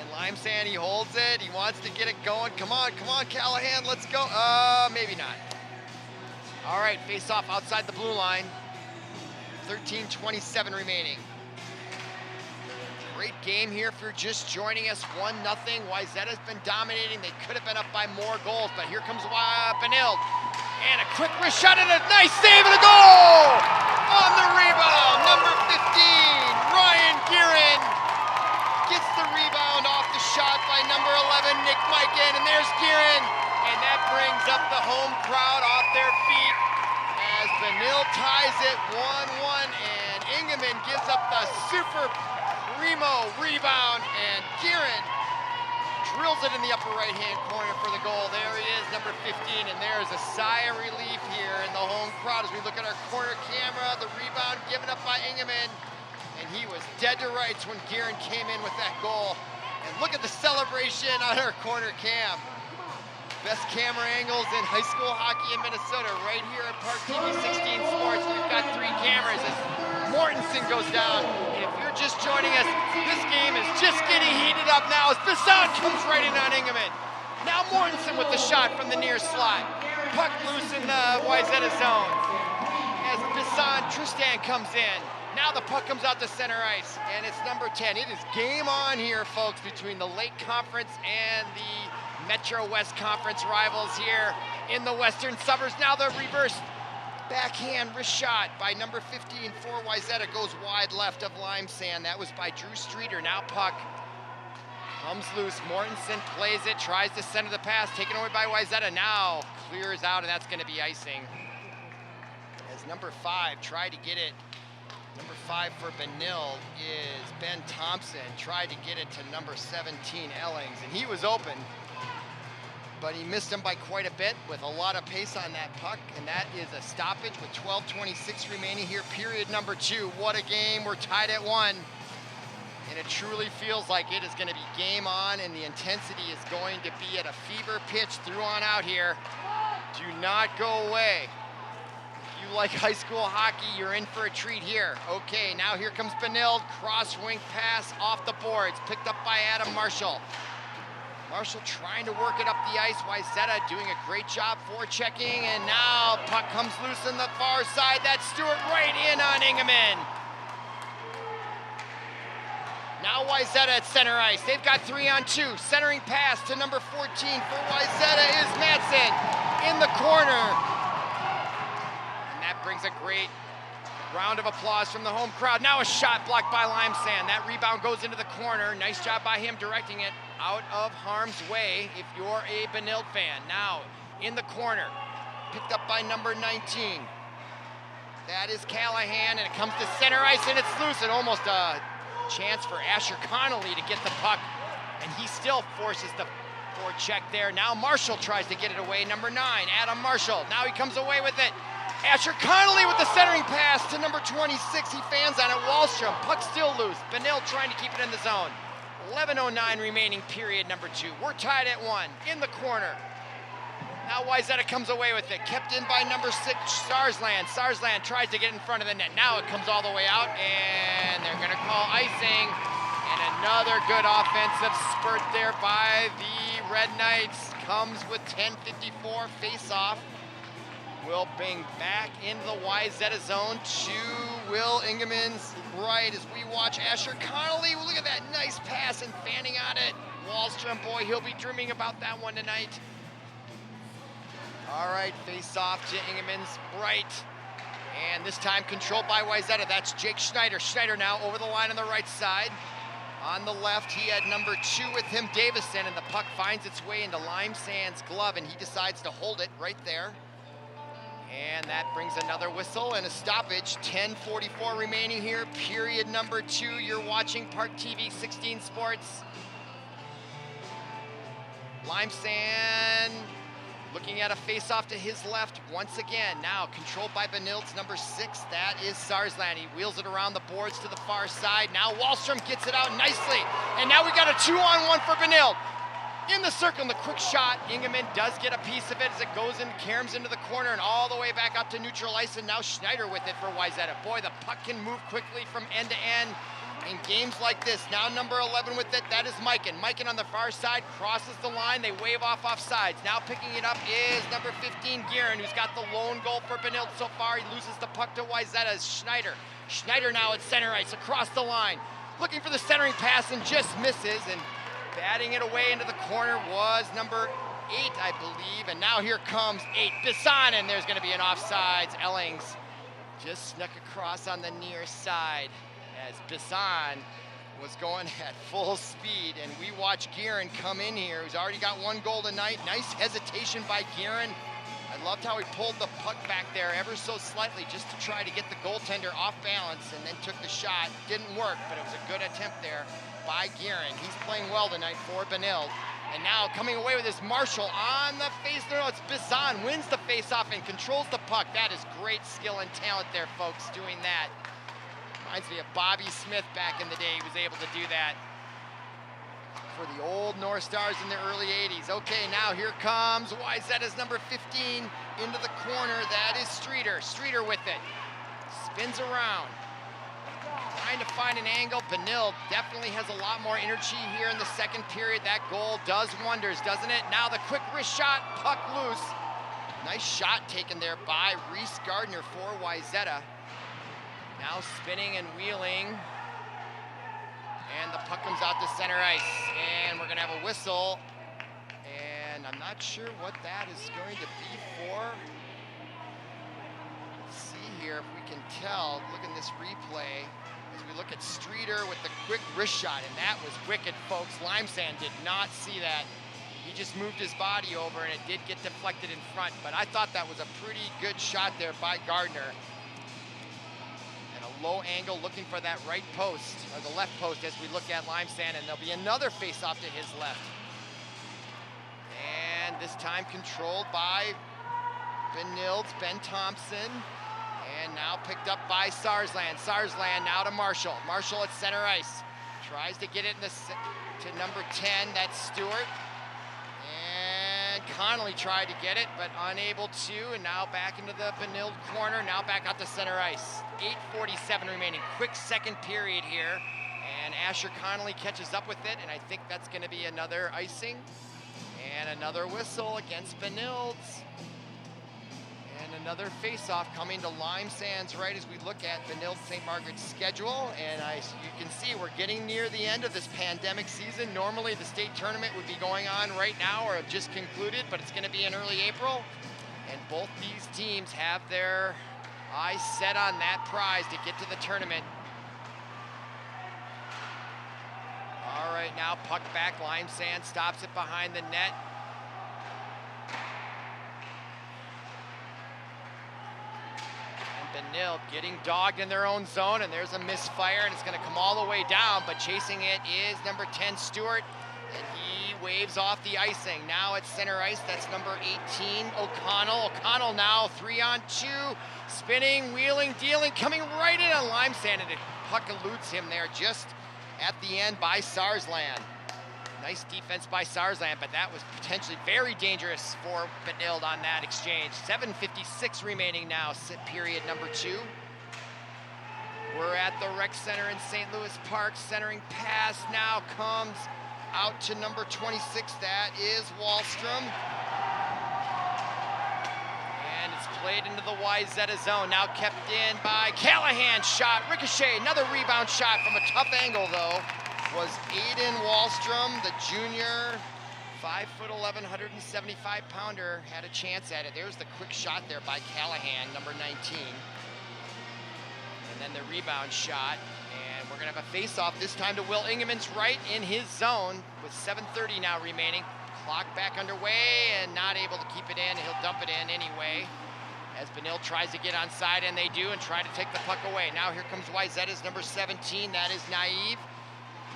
And Limesand, he holds it. He wants to get it going. Come on, Callahan, let's go. Maybe not. All right, face-off outside the blue line. 13:27 remaining. Great game here if you're just joining us. 1-0. Wayzata's been dominating. They could have been up by more goals, but here comes Benilde. And a quick wrist shot and a nice save and a goal! On the rebound, number 15, Ryan Guerin gets the rebound off the shot by number 11, Nick Mikan, and there's Guerin. And that brings up the home crowd off their feet as Benilde ties it 1-1, and Ingeman gives up the super primo rebound, and Guerin drills it in the upper right-hand corner for the goal. There he is, number 15, and there is a sigh of relief here in the home crowd as we look at our corner camera. The rebound given up by Ingeman, and he was dead to rights when Guerin came in with that goal. And look at the celebration on our corner cam. best camera angles in high school hockey in Minnesota, right here at ParkTV 16 Sports. We've got 3 cameras as Mortensen goes down. If you're just joining us, this game is just getting heated up now as Besson comes right in on Ingeman. Now Mortensen with the shot from the near slot. Puck loose in the Wayzata zone. As Tristan comes in. Now the puck comes out to center ice, and it's number 10. It is game on here, folks, between the Lake Conference and the Metro West Conference rivals here in the western suburbs. Now the reverse backhand wrist shot by number 15 for Wayzata goes wide left of Limesand. That was by Drew Streeter. Now puck comes loose. Mortensen plays it, tries to center the pass, taken away by Wayzata. Now clears out, and that's going to be icing. As number 5 tried to get it. Number 5 for Benilde is Ben Thompson. Tried to get it to number 17, Ellings, and he was open, but he missed him by quite a bit with a lot of pace on that puck, and that is a stoppage with 12:26 remaining here, period number 2. What a game. We're tied at 1, and it truly feels like it is going to be game on, and the intensity is going to be at a fever pitch through on out here. Do not go away. If you like high school hockey, you're in for a treat here. Okay, now here comes Benilde, cross-wing pass off the boards, picked up by Adam Marshall. Marshall trying to work it up the ice. Wayzata doing a great job forechecking, and now puck comes loose on the far side. That's Stewart right in on Ingeman. Now Wayzata at center ice. They've got 3-on-2. Centering pass to number 14 for Wayzata is Madsen in the corner. That brings a great round of applause from the home crowd. Now a shot blocked by Limesand. That rebound goes into the corner. Nice job by him directing it out of harm's way if you're a Benilde fan. Now in the corner, picked up by number 19. That is Callahan, and it comes to center ice, and it's loose, and almost a chance for Asher Connolly to get the puck, and he still forces the forecheck there. Now Marshall tries to get it away. Number 9, Adam Marshall. Now he comes away with it. Asher Connolly with the centering pass to number 26. He fans on it. Wallstrom, puck still loose. Benilde trying to keep it in the zone. 11:09 remaining, period number 2. We're tied at 1 in the corner. Now Wayzata comes away with it. Kept in by number 6, Sarsland. Sarsland tries to get in front of the net. Now it comes all the way out, and they're going to call icing. And another good offensive spurt there by the Red Knights. Comes with 10:54 face-off. Will bring back into the Wayzata zone to Will Ingeman's right as we watch Asher Connolly. Look at that nice pass and fanning on it. Wallstrom, boy, he'll be dreaming about that one tonight. All right, face off to Ingeman's right. And this time controlled by Wayzata. That's Jake Schneider. Schneider now over the line on the right side. On the left, he had number 2 with him, Davison, and the puck finds its way into Limesand's glove, and he decides to hold it right there. And that brings another whistle and a stoppage. 10:44 remaining here, period number 2. You're watching ParkTV 16 Sports. Limesand looking at a face-off to his left once again. Now controlled by Benilde's number 6. That is Sarsland. He wheels it around the boards to the far side. Now Wallstrom gets it out nicely. And now we got a 2-on-1 for Benilde. In the circle, and the quick shot. Ingeman does get a piece of it as it goes in, caroms into the corner and all the way back up to neutral ice, and now Schneider with it for Wayzata. Boy, the puck can move quickly from end to end in games like this. Now number 11 with it, that is Mikan. Mikan on the far side, crosses the line, they wave off offsides. Now picking it up is number 15, Guerin, who's got the lone goal for Benilde so far. He loses the puck to Wayzata. Schneider. Schneider now at center ice, across the line. Looking for the centering pass and just misses, and batting it away into the corner was number 8, I believe. And now here comes 8, Bisson, and there's going to be an offsides. Ellings just snuck across on the near side as Bisson was going at full speed. And we watch Guerin come in here, who's already got 1 goal tonight. Nice hesitation by Guerin. I loved how he pulled the puck back there ever so slightly just to try to get the goaltender off balance, and then took the shot. Didn't work, but it was a good attempt there by Guerin. He's playing well tonight for Benilde. And now coming away with his Marshall on the face. No, it's Bisson wins the face-off and controls the puck. That is great skill and talent there, folks, doing that. Reminds me of Bobby Smith back in the day. He was able to do that. for the old North Stars in the early 80s. Okay, now here comes Wayzata's number 15 into the corner. That is Streeter. Streeter with it. Spins around. Trying to find an angle. Benilde definitely has a lot more energy here in the second period. That goal does wonders, doesn't it? Now the quick wrist shot, puck loose. Nice shot taken there by Reese Gardner for Wayzata. Now spinning and wheeling. And the puck comes out to center ice. And we're gonna have a whistle. And I'm not sure what that is going to be for. Let's see here if we can tell. Look in this replay. As we look at Streeter with the quick wrist shot, and that was wicked, folks. Limesand did not see that. He just moved his body over, and it did get deflected in front, but I thought that was a pretty good shot there by Gardner. And a low angle looking for that right post, or the left post as we look at Limesand, and there'll be another face-off to his left. And this time controlled by Benilde's Ben Thompson. And now picked up by Sarsland. Sarsland now to Marshall. Marshall at center ice. Tries to get it to number 10, that's Stewart. And Connolly tried to get it, but unable to. And now back into the Benilde corner. Now back out to center ice. 8:47 remaining. Quick second period here. And Asher Connolly catches up with it, and I think that's going to be another icing. And another whistle against Benilde's. And another face-off coming to Limesand's right as we look at Benilde-St. Margaret's schedule. And you can see we're getting near the end of this pandemic season. Normally the state tournament would be going on right now or have just concluded, but it's going to be in early April. And both these teams have their eyes set on that prize to get to the tournament. All right, now puck back. Limesand stops it behind the net. Benilde getting dogged in their own zone, and there's a misfire, and it's going to come all the way down, but chasing it is number 10, Stewart, and he waves off the icing. Now at center ice, that's number 18, O'Connell. O'Connell now 3-on-2, spinning, wheeling, dealing, coming right in on Limesand, and the puck eludes him there just at the end by Sarsland. Nice defense by Sarsland, but that was potentially very dangerous for Benilde on that exchange. 7:56 remaining now, period number 2. We're at the rec center in St. Louis Park. Centering pass now comes out to number 26. That is Wallstrom. And it's played into the Wayzata zone. Now kept in by Callahan. Shot, ricochet, another rebound shot from a tough angle though. Was Aiden Wallstrom, the junior, 5'11", 175-pounder, had a chance at it. There's the quick shot there by Callahan, number 19. And then the rebound shot. And we're gonna have a face-off this time to Will Ingeman's right in his zone with 7:30 now remaining. Clock back underway and not able to keep it in. He'll dump it in anyway. As Benilde tries to get onside, and they do, and try to take the puck away. Now here comes Wayzata's number 17, that is Naive.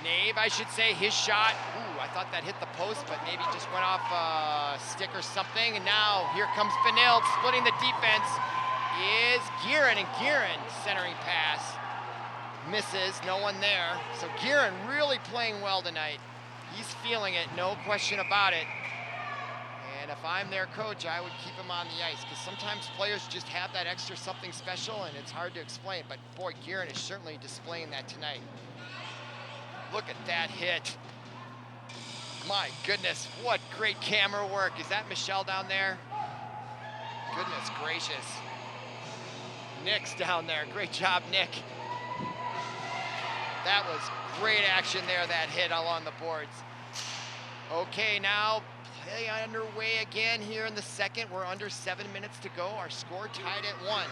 Nave, I should say, his shot. Ooh, I thought that hit the post, but maybe just went off a stick or something. And now here comes Benilde, splitting the defense is Guerin, and Guerin centering pass. Misses, no one there. So Guerin really playing well tonight. He's feeling it, no question about it. And if I'm their coach, I would keep him on the ice, because sometimes players just have that extra something special, and it's hard to explain. But boy, Guerin is certainly displaying that tonight. Look at that hit. My goodness, what great camera work. Is that Michelle down there? Goodness gracious. Nick's down there. Great job, Nick. That was great action there, that hit along the boards. Okay, now play underway again here in the second. We're under 7 minutes to go. Our score tied at 1.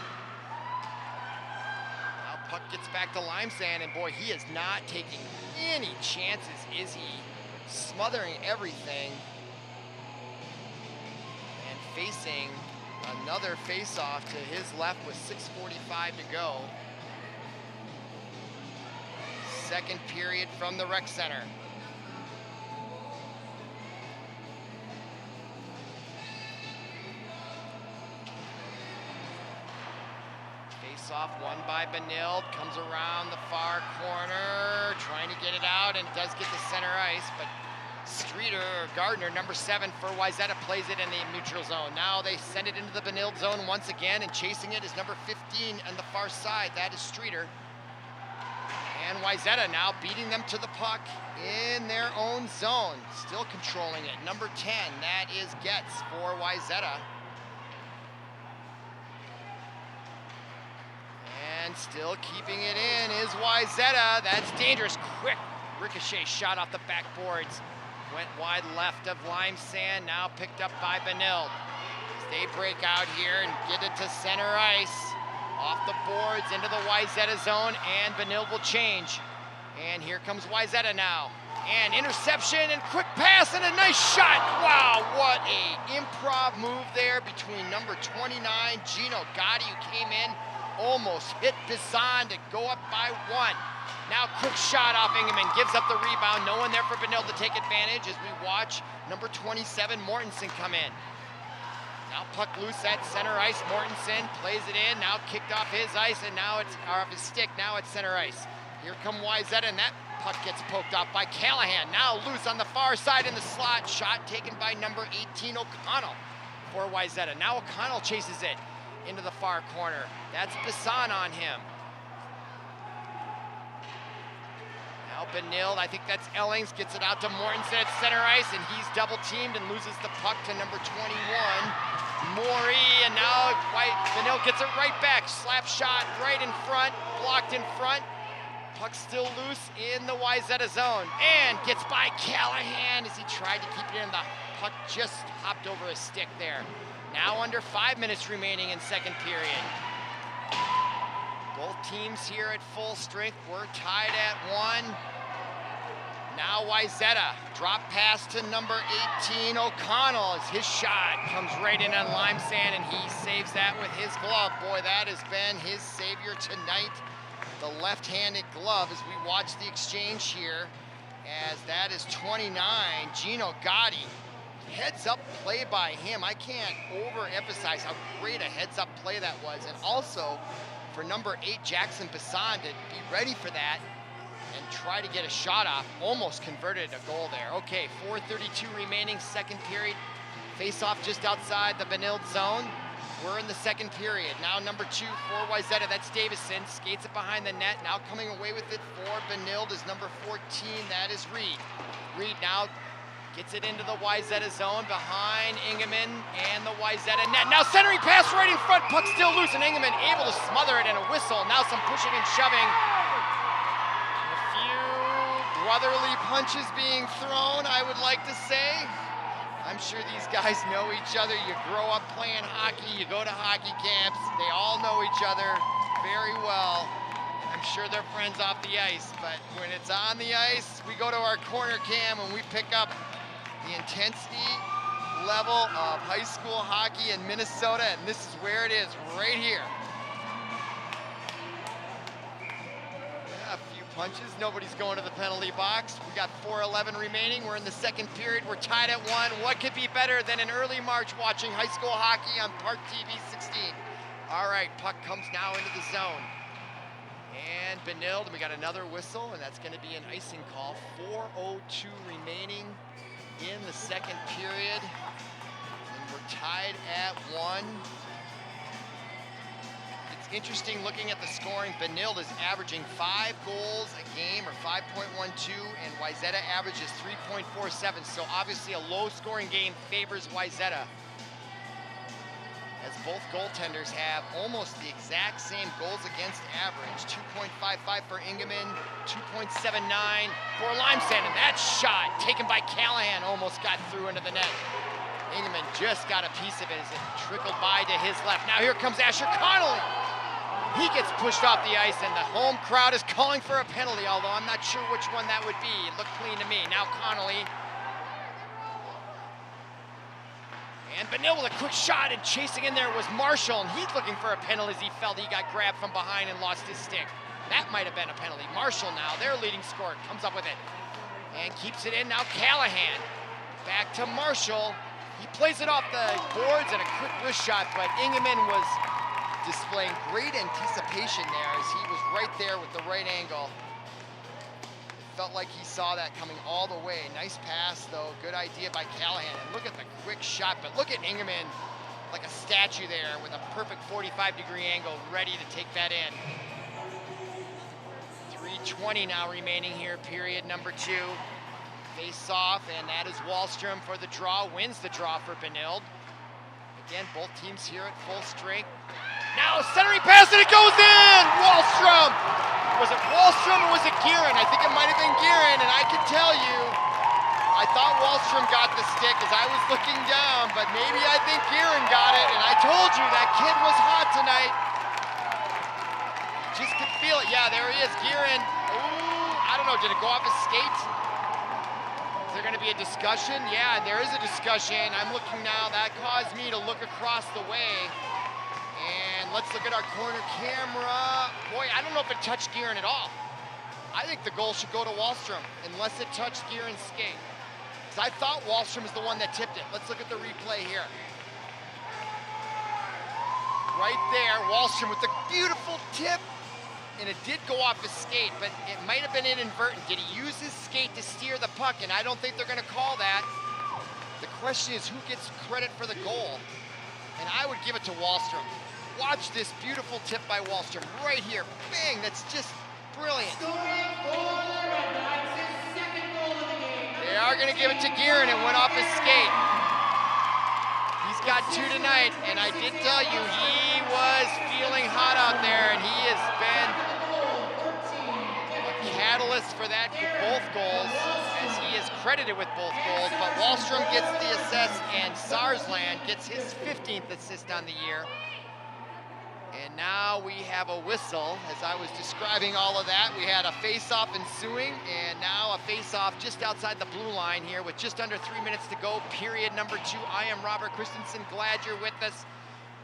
Puck gets back to Limesand, and boy, he is not taking any chances, is he? Smothering everything. And facing another face-off to his left with 6:45 to go. Second period from the rec center. Off one by Benilde, comes around the far corner, trying to get it out, and does get to center ice, but Streeter, or Gardner, number 7 for Wayzata, plays it in the neutral zone. Now they send it into the Benilde zone once again, and chasing it is number 15 on the far side. That is Streeter. And Wayzata now beating them to the puck in their own zone. Still controlling it. Number 10, that is Getz for Wayzata. And still keeping it in is Wayzata. That's dangerous. Quick ricochet shot off the backboards. Went wide left of Lime-Sand, now picked up by Benilde. As they break out here and get it to center ice. Off the boards into the Wayzata zone, and Benilde will change. And here comes Wayzata now. And interception and quick pass and a nice shot. Wow, what a improv move there between number 29, Gino Gotti, who came in, almost hit Bisson to go up by 1. Now quick shot off Ingeman, gives up the rebound. No one there for Benilde to take advantage as we watch number 27, Mortensen, come in. Now puck loose at center ice. Mortensen plays it in, now kicked off his ice, and now it's off his stick, now it's center ice. Here come Wayzata, and that puck gets poked off by Callahan. Now loose on the far side in the slot. Shot taken by number 18, O'Connell for Wayzata. Now O'Connell chases it into the far corner. That's Bisson on him. Now Benilde, I think that's Ellings, gets it out to Mortensen at center ice, and he's double teamed and loses the puck to number 21, Morey, and now Benilde gets it right back. Slap shot right in front, blocked in front. Puck still loose in the Wayzata zone, and gets by Callahan as he tried to keep it in. The puck just hopped over his stick there. Now under 5 minutes remaining in second period. Both teams here at full strength. We're tied at 1. Now Wayzata, drop pass to number 18, O'Connell, as his shot comes right in on Lime-Sand, and he saves that with his glove. Boy, that has been his savior tonight. The left-handed glove as we watch the exchange here, as that is 29, Gino Gotti. Heads-up play by him. I can't overemphasize how great a heads-up play that was, and also for number 8, Jackson Bisson, to be ready for that and try to get a shot off. Almost converted a goal there. Okay, 4:32 remaining, second period. Face-off just outside the Benilde zone. We're in the second period. Now number 2 for Wayzata, that's Davison. Skates it behind the net. Now coming away with it for Benilde is number 14, that is Reed. Reed now gets it into the Wayzata zone behind Ingeman and the Wayzata net. Now centering pass right in front, puck still loose, and Ingeman able to smother it in a whistle. Now some pushing and shoving. A few brotherly punches being thrown, I would like to say. I'm sure these guys know each other. You grow up playing hockey, you go to hockey camps, they all know each other very well. I'm sure they're friends off the ice, but when it's on the ice, we go to our corner cam and we pick up the intensity level of high school hockey in Minnesota, and this is where it is, right here. Yeah, a few punches, nobody's going to the penalty box. We got 4:11 remaining, we're in the second period, we're tied at 1. What could be better than in early March watching high school hockey on ParkTV 16? All right, puck comes now into the zone. And Benilde, we got another whistle, and that's gonna be an icing call. 4:02 remaining in the second period, and we're tied at 1. It's interesting looking at the scoring. Benilde is averaging 5 goals a game, or 5.12, and Wayzata averages 3.47, so obviously a low-scoring game favors Wayzata, as both goaltenders have almost the exact same goals against average. 2.55 for Ingeman, 2.79 for Lime-Sand, and that shot taken by Callahan almost got through into the net. Ingeman just got a piece of it as it trickled by to his left. Now here comes Asher Connolly. He gets pushed off the ice, and the home crowd is calling for a penalty, although I'm not sure which one that would be. It looked clean to me. Now Connolly. And Benilde with a quick shot, and chasing in there was Marshall, and he's looking for a penalty as he felt he got grabbed from behind and lost his stick. That might have been a penalty. Marshall now, their leading scorer, comes up with it and keeps it in. Now Callahan, back to Marshall. He plays it off the boards and a quick wrist shot, but Ingeman was displaying great anticipation there as he was right there with the right angle. felt like he saw that coming all the way. Nice pass, though. Good idea by Callahan. And look at the quick shot, but look at Ingeman like a statue there with a perfect 45-degree angle, ready to take that in. 3:20 now remaining here, period number 2. Face off, and that is Wahlstrom for the draw, wins the draw for Benilde. Again, both teams here at full strength. Now centering pass, and it goes in! Wahlstrom! Was it Wahlstrom or was it Guerin? I think it might have been Guerin, and I can tell you, I thought Wahlstrom got the stick as I was looking down, but maybe I think Guerin got it, and I told you that kid was hot tonight. Just could feel it. Yeah, there he is, Guerin. Ooh, I don't know, did it go off his skate? Is there gonna be a discussion? Yeah, there is a discussion. I'm looking now, that caused me to look across the way. And let's look at our corner camera. Boy, I don't know if it touched Guerin at all. I think the goal should go to Wahlstrom, unless it touched Guerin's skate. Because I thought Wahlstrom was the one that tipped it. Let's look at the replay here. Right there, Wahlstrom with the beautiful tip. And it did go off his skate, but it might have been inadvertent. Did he use his skate to steer the puck? And I don't think they're gonna call that. The question is who gets credit for the goal? And I would give it to Wahlstrom. Watch this beautiful tip by Wahlstrom right here. Bang, that's just brilliant. They are gonna give it to Guerin. It went off his skate. He's got 2 tonight, and I did tell you he was feeling hot out there, and he has been a catalyst for that with both goals, as he is credited with both goals. But Wahlstrom gets the assist, and Sarsland gets his 15th assist on the year. And now we have a whistle. As I was describing all of that, we had a face-off ensuing, and now a face-off just outside the blue line here with just under 3 minutes to go, period number 2. I am Robert Christensen, glad you're with us.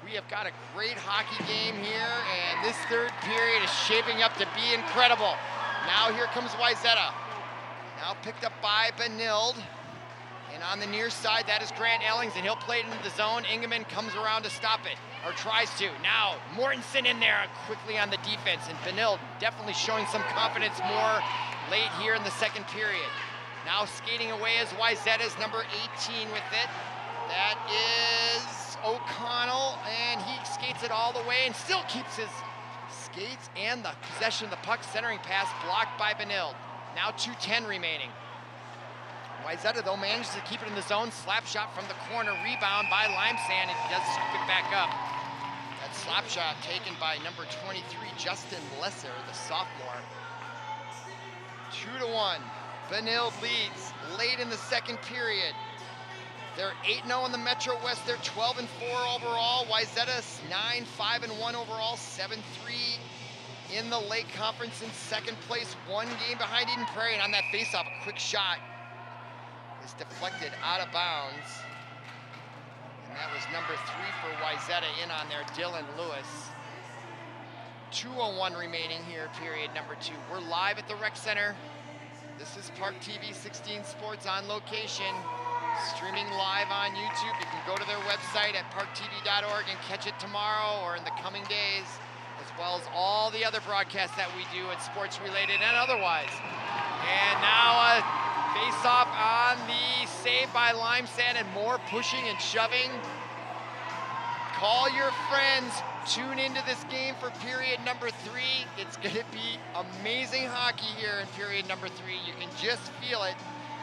We have got a great hockey game here, and this third period is shaping up to be incredible. Now here comes Wayzata. Now picked up by Benilde. And on the near side, that is Grant Ellings, and he'll play it into the zone. Ingeman comes around to stop it, or tries to. Now, Mortensen in there quickly on the defense, and Benilde definitely showing some confidence more late here in the second period. Now skating away is Wayzata's number 18 with it. That is O'Connell, and he skates it all the way and still keeps his skates and the possession of the puck. Centering pass blocked by Benilde. Now 2:10 remaining. Wayzata, though, manages to keep it in the zone. Slap shot from the corner, rebound by Limesand, and he does scoop it back up. That slap shot taken by number 23, Justin Lesser, the sophomore. 2-1. Benilde leads late in the second period. They're 8-0 in the Metro West. They're 12-4 overall. Wayzata's 9-5-1 overall, 7-3 in the Lake Conference in second place. 1 game behind Eden Prairie, and on that faceoff, a quick shot is deflected out of bounds. And that was number 3 for Wayzata in on there, Dylan Lewis. 2:01 remaining here, period number 2. We're live at the Rec Center. This is ParkTV 16 Sports on location, streaming live on YouTube. You can go to their website at parktv.org and catch it tomorrow or in the coming days, as well as all the other broadcasts that we do at sports related and otherwise. And now face-off on the save by Limesand, and more pushing and shoving. Call your friends. Tune into this game for period number 3. It's going to be amazing hockey here in period number 3. You can just feel it.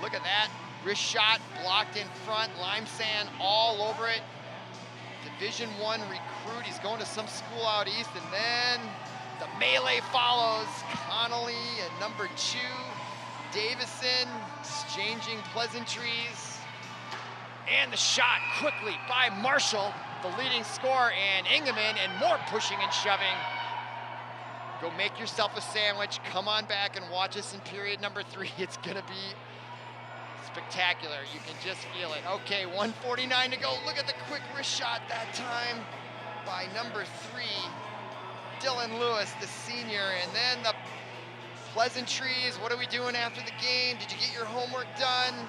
Look at that. Wrist shot blocked in front. Limesand all over it. Division I recruit. He's going to some school out east. And then the melee follows. Connolly and number 2. Davison exchanging pleasantries. And the shot quickly by Marshall, the leading scorer, and Ingeman, and more pushing and shoving. Go make yourself a sandwich. Come on back and watch us in period number 3. It's gonna be spectacular. You can just feel it. Okay, 1:49 to go. Look at the quick wrist shot that time by number 3, Dylan Lewis, the senior. And then the pleasantries. What are we doing after the game? Did you get your homework done?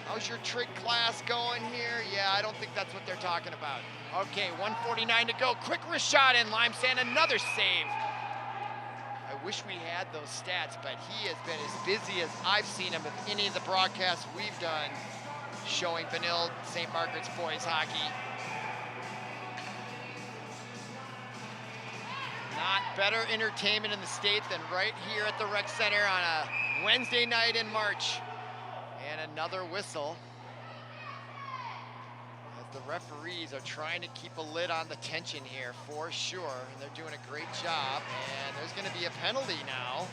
How's your trig class going here? Yeah, I don't think that's what they're talking about. Okay, 1:49 to go. Quick wrist shot in. Limesand, another save. I Wish we had those stats, but he has been as busy as I've seen him with any of the broadcasts we've done showing Benilde St. Margaret's boys hockey. Not better entertainment in the state than right here at the Rec Center on a Wednesday night in March. And another whistle. The referees are trying to keep a lid on the tension here for sure, and they're doing a great job. And there's going to be a penalty now.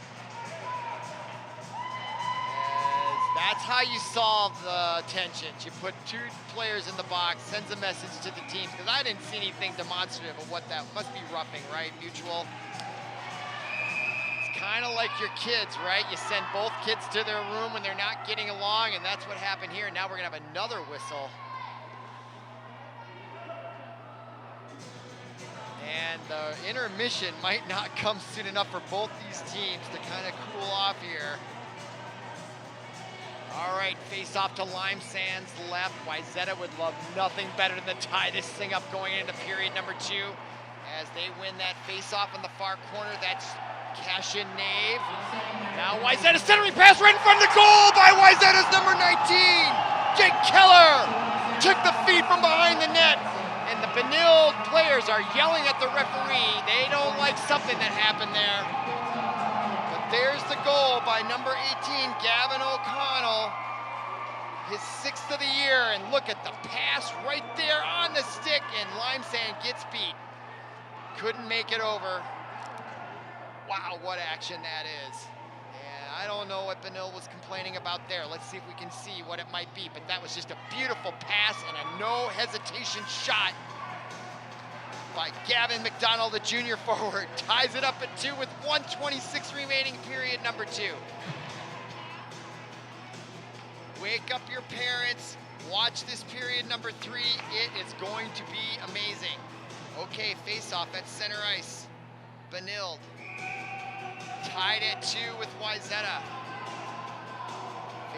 As that's how you solve the tensions. You put two players in the box, sends a message to the teams, because I didn't see anything demonstrative of what that must be roughing, right? Mutual. It's kind of like your kids, right? You send both kids to their room when they're not getting along, and that's what happened here. Now we're going to have another whistle. And the intermission might not come soon enough for both these teams to kind of cool off here. All right, face off to Lime-Sand's left. Wayzata would love nothing better than to tie this thing up going into period number 2 as they win that face off in the far corner. That's Cashin Nave. Now Wayzata centering pass right in front of the goal by Wayzata's number 19. Jake Keller took the feed from behind the net. And the Benilde players are yelling at the referee. They don't like something that happened there. But there's the goal by number 18, Gavin O'Connell. His 6th of the year. And look at the pass right there on the stick. And Lime-Sand gets beat. Couldn't make it over. Wow, what action that is. And I don't know what Benilde was complaining about there. Let's see if we can see what it might be. But that was just a beautiful pass and a no hesitation shot by Gavin McDonald, the junior forward. Ties it up at 2 with 1:26 remaining, period number 2. Wake up your parents. Watch this period number 3. It is going to be amazing. Okay, face off at center ice. Benilde tied at 2 with Wayzata.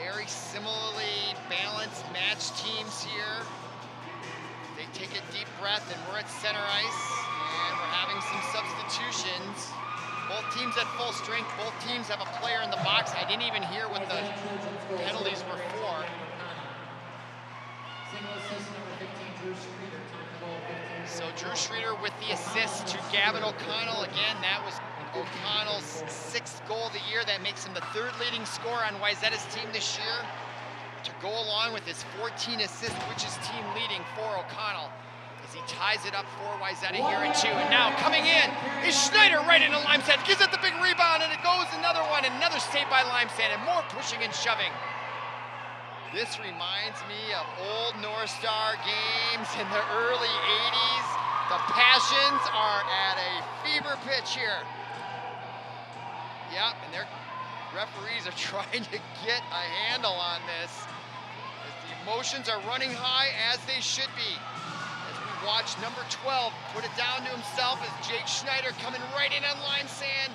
Very similarly balanced match teams here. They take a deep breath, and we're at center ice, and we're having some substitutions. Both teams at full strength. Both teams have a player in the box. I didn't even hear what the penalties were for. So Drew Schreeder with the assist to Gavin O'Connell. Again, that was O'Connell's 6th goal of the year. That makes him the 3rd leading scorer on Wayzata's team this year, to go along with his 14 assists, which is team leading for O'Connell, as he ties it up for Wayzata here at 2. And now coming in is Schneider right into Lime-Sand. Gives it the big rebound, and it goes another one. Another save by Lime-Sand, and more pushing and shoving. This reminds me of old North Star games in the early 80s. The passions are at a fever pitch here. Yep, and their referees are trying to get a handle on this, as the emotions are running high, as they should be. As we watch number 12 put it down to himself, as Jake Schneider coming right in on Lime-Sand,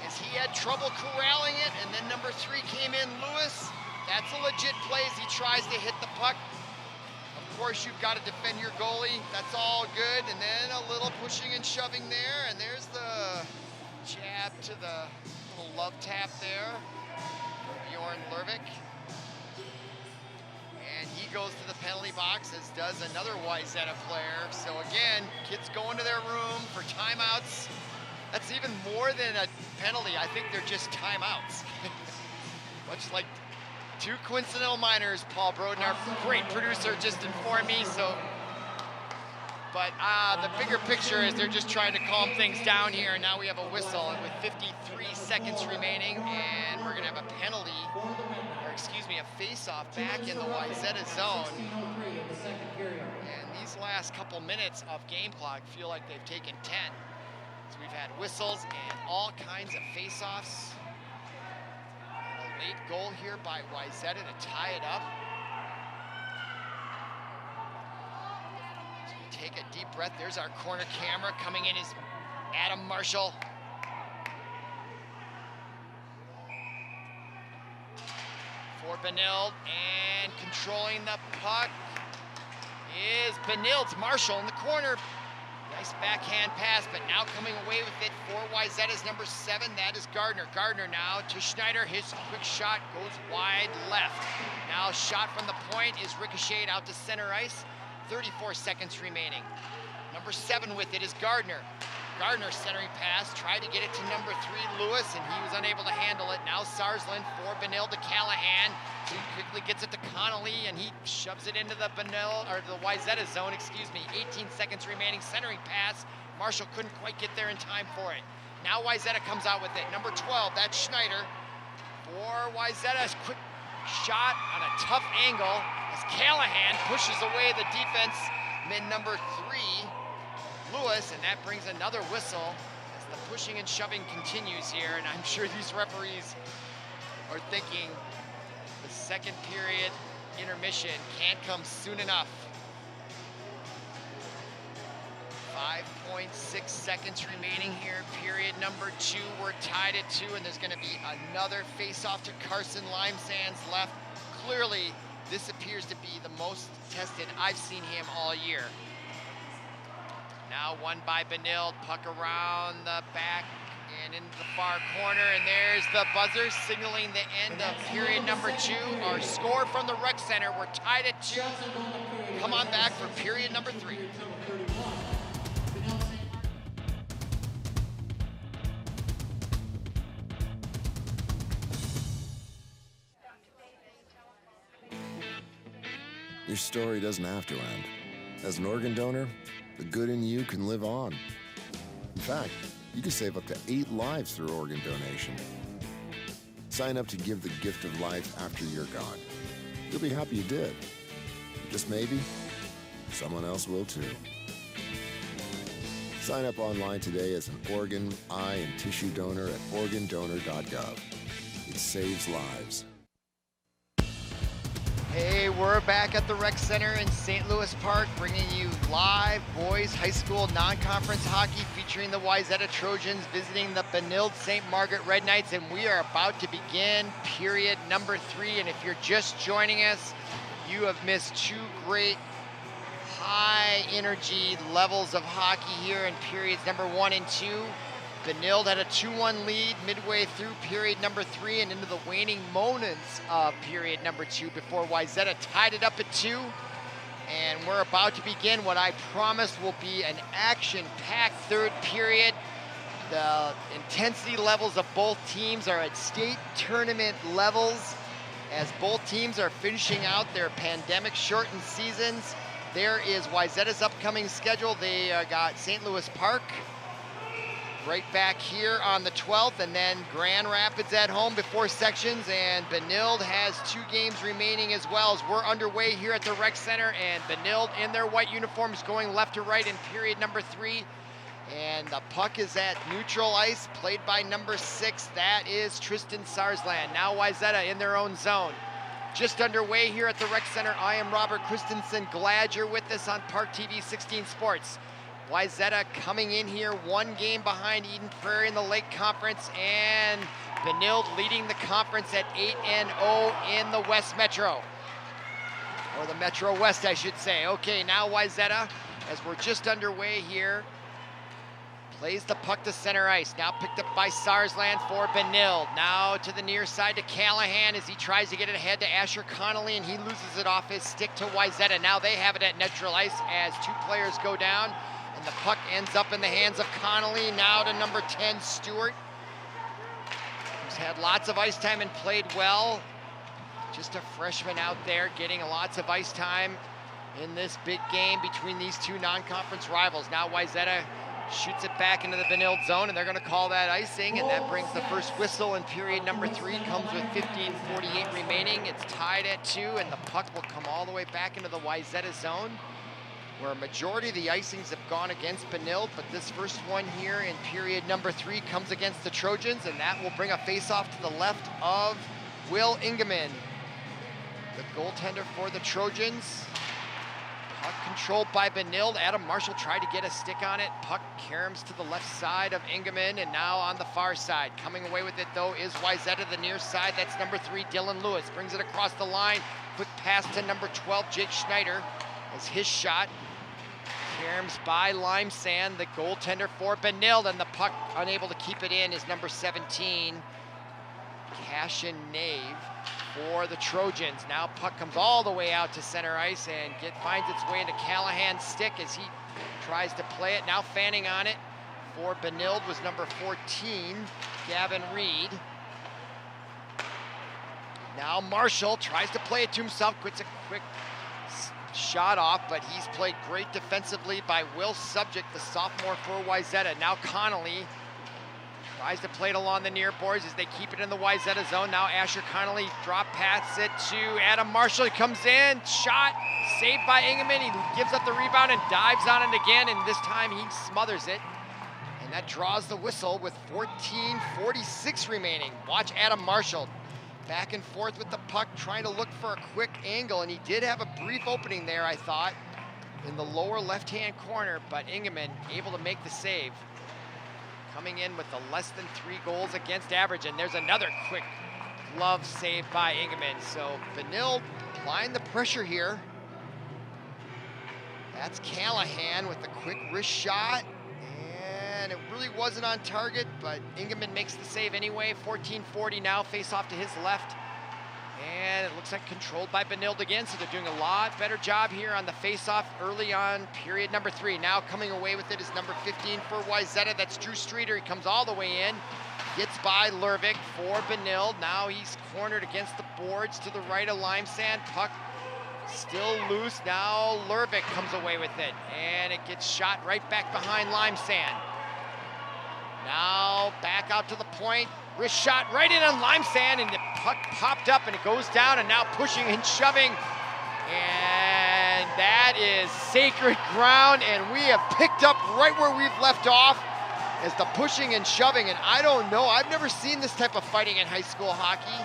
as he had trouble corralling it, and then number 3 came in, Lewis. That's a legit play as he tries to hit the puck. Of course, you've got to defend your goalie. That's all good. And then a little pushing and shoving there. And there's the jab to the little love tap there. Bjorn Lervik. And he goes to the penalty box, as does another Wayzata player. So again, kids going to their room for timeouts. That's even more than a penalty. I think they're just timeouts. Much like 2 coincidental minors, Paul Broden, our great producer, just informed me. So, but the bigger picture is they're just trying to calm things down here. And now we have a whistle, and with 53 seconds remaining, and we're gonna have a penalty, or excuse me, a face-off back in the Wayzata zone. And these last couple minutes of game clock feel like they've taken 10. So we've had whistles and all kinds of face-offs. Late goal here by Wayzata to tie it up. So we take a deep breath. There's our corner camera. Coming in is Adam Marshall. For Benilde, and controlling the puck is Benilde's Marshall in the corner. Nice backhand pass, but now coming away with it for Wayzata's number 7, that is Gardner. Gardner now to Schneider, his quick shot goes wide left. Now shot from the point is ricocheted out to center ice, 34 seconds remaining. Number 7 with it is Gardner. Gardner centering pass, tried to get it to number 3, Lewis, and he was unable to handle it. Now Sarsland for Benilde to Callahan. He quickly gets it to Connolly, and he shoves it into the Wayzata zone, 18 seconds remaining, centering pass. Marshall couldn't quite get there in time for it. Now Wayzata comes out with it. Number 12, that's Schneider. For Wayzata's quick shot on a tough angle as Callahan pushes away the defense. Mid number 3, Lewis, and that brings another whistle as the pushing and shoving continues here, and I'm sure these referees are thinking the second period intermission can't come soon enough. 5.6 seconds remaining here, period number 2. We're tied at 2, and there's going to be another face-off to Carson Limesands left. Clearly, this appears to be the most tested I've seen him all year. Now won by Benilde, puck around the back and into the far corner, and there's the buzzer signaling the end of period number 2. Our score from the rec center, we're tied at 2. Come on back for period number 3. Your story doesn't have to end. As an organ donor, the good in you can live on. In fact, you can save up to 8 lives through organ donation. Sign up to give the gift of life after you're gone. You'll be happy you did. Just maybe, someone else will too. Sign up online today as an organ, eye, and tissue donor at organdonor.gov. It saves lives. Hey, we're back at the rec center in St. Louis Park, bringing you live boys high school non-conference hockey featuring the Wayzata Trojans visiting the Benilde-St. Margaret Red Knights, and we are about to begin period number 3. And if you're just joining us, you have missed 2 great high energy levels of hockey here in periods number 1 and 2. Benilde had a 2-1 lead midway through period number 3 and into the waning moments of period number 2 before Wayzata tied it up at 2. And we're about to begin what I promised will be an action-packed third period. The intensity levels of both teams are at state tournament levels as both teams are finishing out their pandemic-shortened seasons. There is Wayzata's upcoming schedule. They got St. Louis Park right back here on the 12th, and then Grand Rapids at home before sections, and Benilde has 2 games remaining as well as we're underway here at the rec center, and Benilde in their white uniforms going left to right in period number 3, and the puck is at neutral ice, played by number 6, that is Tristan Sarsland. Now Wayzata in their own zone. Just underway here at the rec center. I am Robert Christensen, glad you're with us on ParkTV 16 Sports. Wayzata coming in here 1 game behind Eden Prairie in the Lake Conference, and Benilde leading the conference at 8-0 in the West Metro. Or the Metro West, I should say. Okay, now Wayzata, as we're just underway here, plays the puck to center ice. Now picked up by Sarsland for Benilde. Now to the near side to Callahan as he tries to get it ahead to Asher Connolly, and he loses it off his stick to Wayzata. Now they have it at neutral ice as 2 players go down. And the puck ends up in the hands of Connolly. Now to number 10, Stewart, who's had lots of ice time and played well. Just a freshman out there getting lots of ice time in this big game between these 2 non-conference rivals. Now Wayzata shoots it back into the Benilde zone, and they're going to call that icing, and that brings the first whistle in period number 3. Comes with 15:48 remaining. It's tied at 2, and the puck will come all the way back into the Wayzata zone, where a majority of the icings have gone against Benilde, but this first one here in period number 3 comes against the Trojans, and that will bring a face-off to the left of Will Ingeman, the goaltender for the Trojans. Puck controlled by Benilde. Adam Marshall tried to get a stick on it. Puck caroms to the left side of Ingeman, and now on the far side. Coming away with it, though, is Wayzata, the near side. That's number 3, Dylan Lewis. Brings it across the line. Quick pass to number 12, Jake Schneider, as his shot Caroms by Limesand, the goaltender for Benilde, and the puck unable to keep it in is number 17, Cashin Nave for the Trojans. Now puck comes all the way out to center ice and finds its way into Callahan's stick as he tries to play it. Now fanning on it for Benilde was number 14, Gavin Reed. Now Marshall tries to play it to himself, gets a quick shot off, but he's played great defensively by Will Subject, the sophomore for Wayzata. Now Connolly tries to play it along the near boards as they keep it in the Wayzata zone. Now Asher Connolly drop pass it to Adam Marshall. He comes in, shot, saved by Ingeman. He gives up the rebound and dives on it again, and this time he smothers it. And that draws the whistle with 14:46 remaining. Watch Adam Marshall back and forth with the puck, trying to look for a quick angle, and he did have a brief opening there, I thought, in the lower left-hand corner, but Ingeman able to make the save. Coming in with the less than 3 goals against average, and there's another quick glove save by Ingeman. So Benilde applying the pressure here. That's Callahan with the quick wrist shot, and it really wasn't on target, but Ingeman makes the save anyway. 14:40 now, face off to his left. And it looks like controlled by Benilde again, so they're doing a lot better job here on the face-off early on period number 3. Now coming away with it is number 15 for Wayzata. That's Drew Streeter. He comes all the way in, gets by Lervik for Benilde. Now he's cornered against the boards to the right of Limesand. Puck still loose. Now Lervik comes away with it, and it gets shot right back behind Limesand. Now back out to the point. Wrist shot right in on Limesand, and the puck popped up and it goes down, and now pushing and shoving. And that is sacred ground, and we have picked up right where we've left off as the pushing and shoving. And I don't know, I've never seen this type of fighting in high school hockey.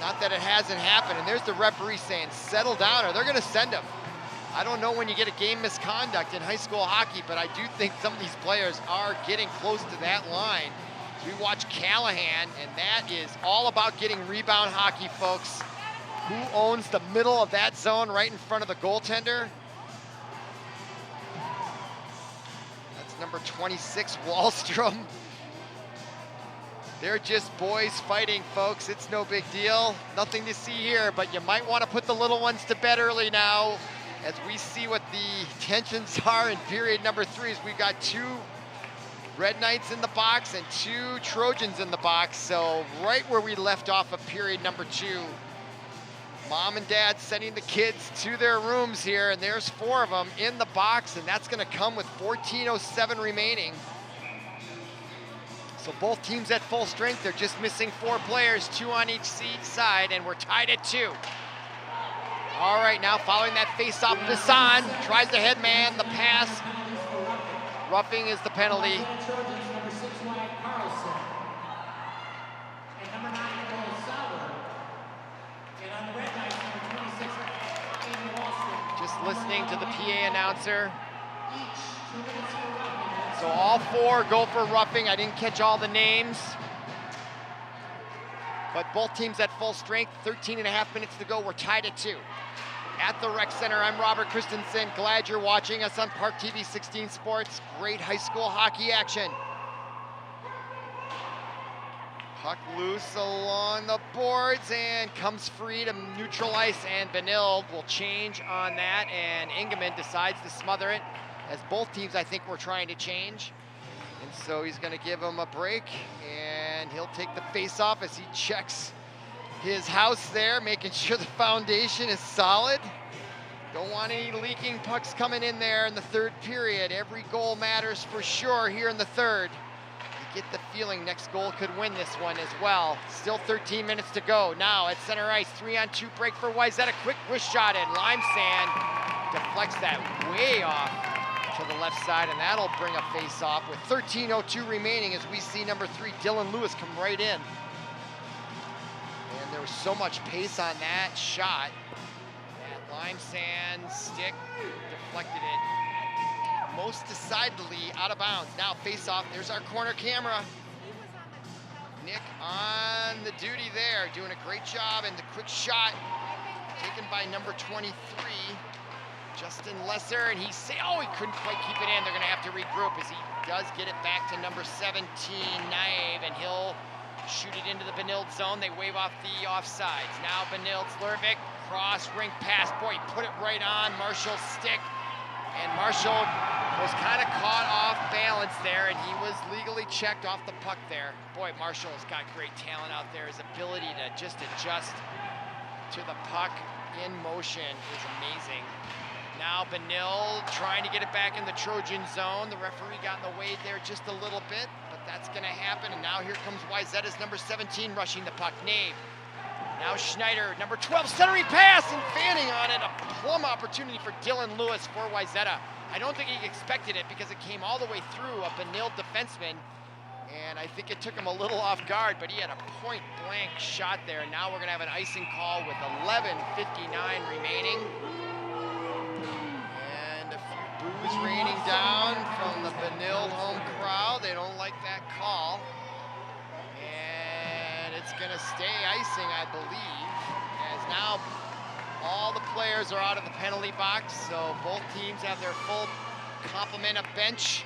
Not that it hasn't happened. And there's the referee saying, settle down or they're gonna send him. I don't know when you get a game misconduct in high school hockey, but I do think some of these players are getting close to that line. We watch Callahan, and that is all about getting rebound hockey, folks. Who owns the middle of that zone right in front of the goaltender? That's number 26, Wallstrom. They're just boys fighting, folks. It's no big deal. Nothing to see here, but you might want to put the little ones to bed early now as we see what the tensions are in period number 3. We've got 2 Red Knights in the box and 2 Trojans in the box. So right where we left off of period number 2. Mom and dad sending the kids to their rooms here, and there's 4 of them in the box, and that's gonna come with 14:07 remaining. So both teams at full strength. They're just missing 4 players, 2 on each side, and we're tied at 2. All right, now following that face-off, Bisson tries the head man, the pass. Roughing is the penalty. Just listening to the PA announcer. So all 4 go for roughing. I didn't catch all the names. But both teams at full strength, 13.5 minutes to go. We're tied at 2. At the Rec Center, I'm Robert Christensen. Glad you're watching us on ParkTV 16 Sports. Great high school hockey action. Puck loose along the boards and comes free to neutral ice, and Benilde will change on that, and Ingeman decides to smother it, as both teams I think were trying to change. And so he's gonna give him a break, and he'll take the face off as he checks his house there, making sure the foundation is solid. Don't want any leaking pucks coming in there in the 3rd period. Every goal matters for sure here in the 3rd. You get the feeling next goal could win this one as well. Still 13 minutes to go. Now at center ice, 3-on-2 break for Wayzata. Quick wrist shot, and Limesand deflects that way off to the left side, and that'll bring a face off with 13:02 remaining as we see number 3, Dylan Lewis, come right in. And there was so much pace on that shot that Limesand stick deflected it most decidedly out of bounds. Now face off, there's our corner camera. Nick on the duty there, doing a great job, and the quick shot taken by number 23, Justin Lesser, and he couldn't quite keep it in. They're gonna have to regroup as he does get it back to number 17, Naive, and he'll shoot it into the Benilde zone. They wave off the offsides. Now Benilde, Slurvik, cross ring pass. Boy, he put it right on Marshall's stick, and Marshall was kind of caught off balance there, and he was legally checked off the puck there. Boy, Marshall has got great talent out there. His ability to just adjust to the puck in motion is amazing. Now Benilde trying to get it back in the Trojan zone. The referee got in the way there just a little bit, but that's going to happen. And now here comes Wayzata's number 17 rushing the puck. Nave. Now Schneider, number 12, centering pass and fanning on it. A plum opportunity for Dylan Lewis for Wayzata. I don't think he expected it because it came all the way through a Benilde defenseman. And I think it took him a little off guard, but he had a point-blank shot there. Now we're going to have an icing call with 11:59 remaining. And a few boos raining down from the Benilde home crowd. They don't like that call. And it's going to stay icing, I believe, as now all the players are out of the penalty box, so both teams have their full complement of bench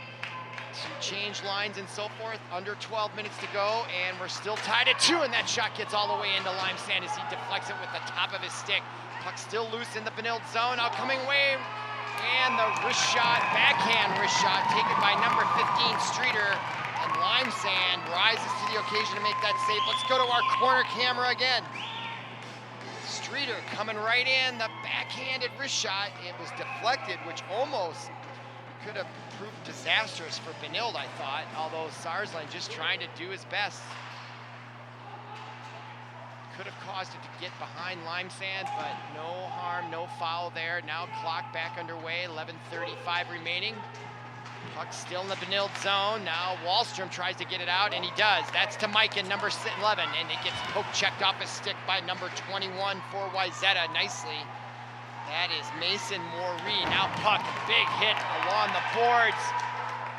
to change lines and so forth. Under 12 minutes to go, and we're still tied at 2, and that shot gets all the way into Limesand as he deflects it with the top of his stick. Puck still loose in the Benilde zone, now coming away, and the wrist shot, backhand wrist shot, taken by number 15, Streeter, and Limesand rises to the occasion to make that save. Let's go to our corner camera again. Streeter coming right in, the backhanded wrist shot. It was deflected, which almost could have proved disastrous for Benilde, I thought, although Sarsland just trying to do his best. Could have caused it to get behind Limesand, but no harm, no foul there. Now clock back underway, 11:35 remaining. Puck still in the Benilde zone. Now Wallstrom tries to get it out, and he does. That's to Mike in number 11, and it gets poke checked off his stick by number 21 for Wayzata nicely. That is Mason Moree. Now puck, big hit along the boards.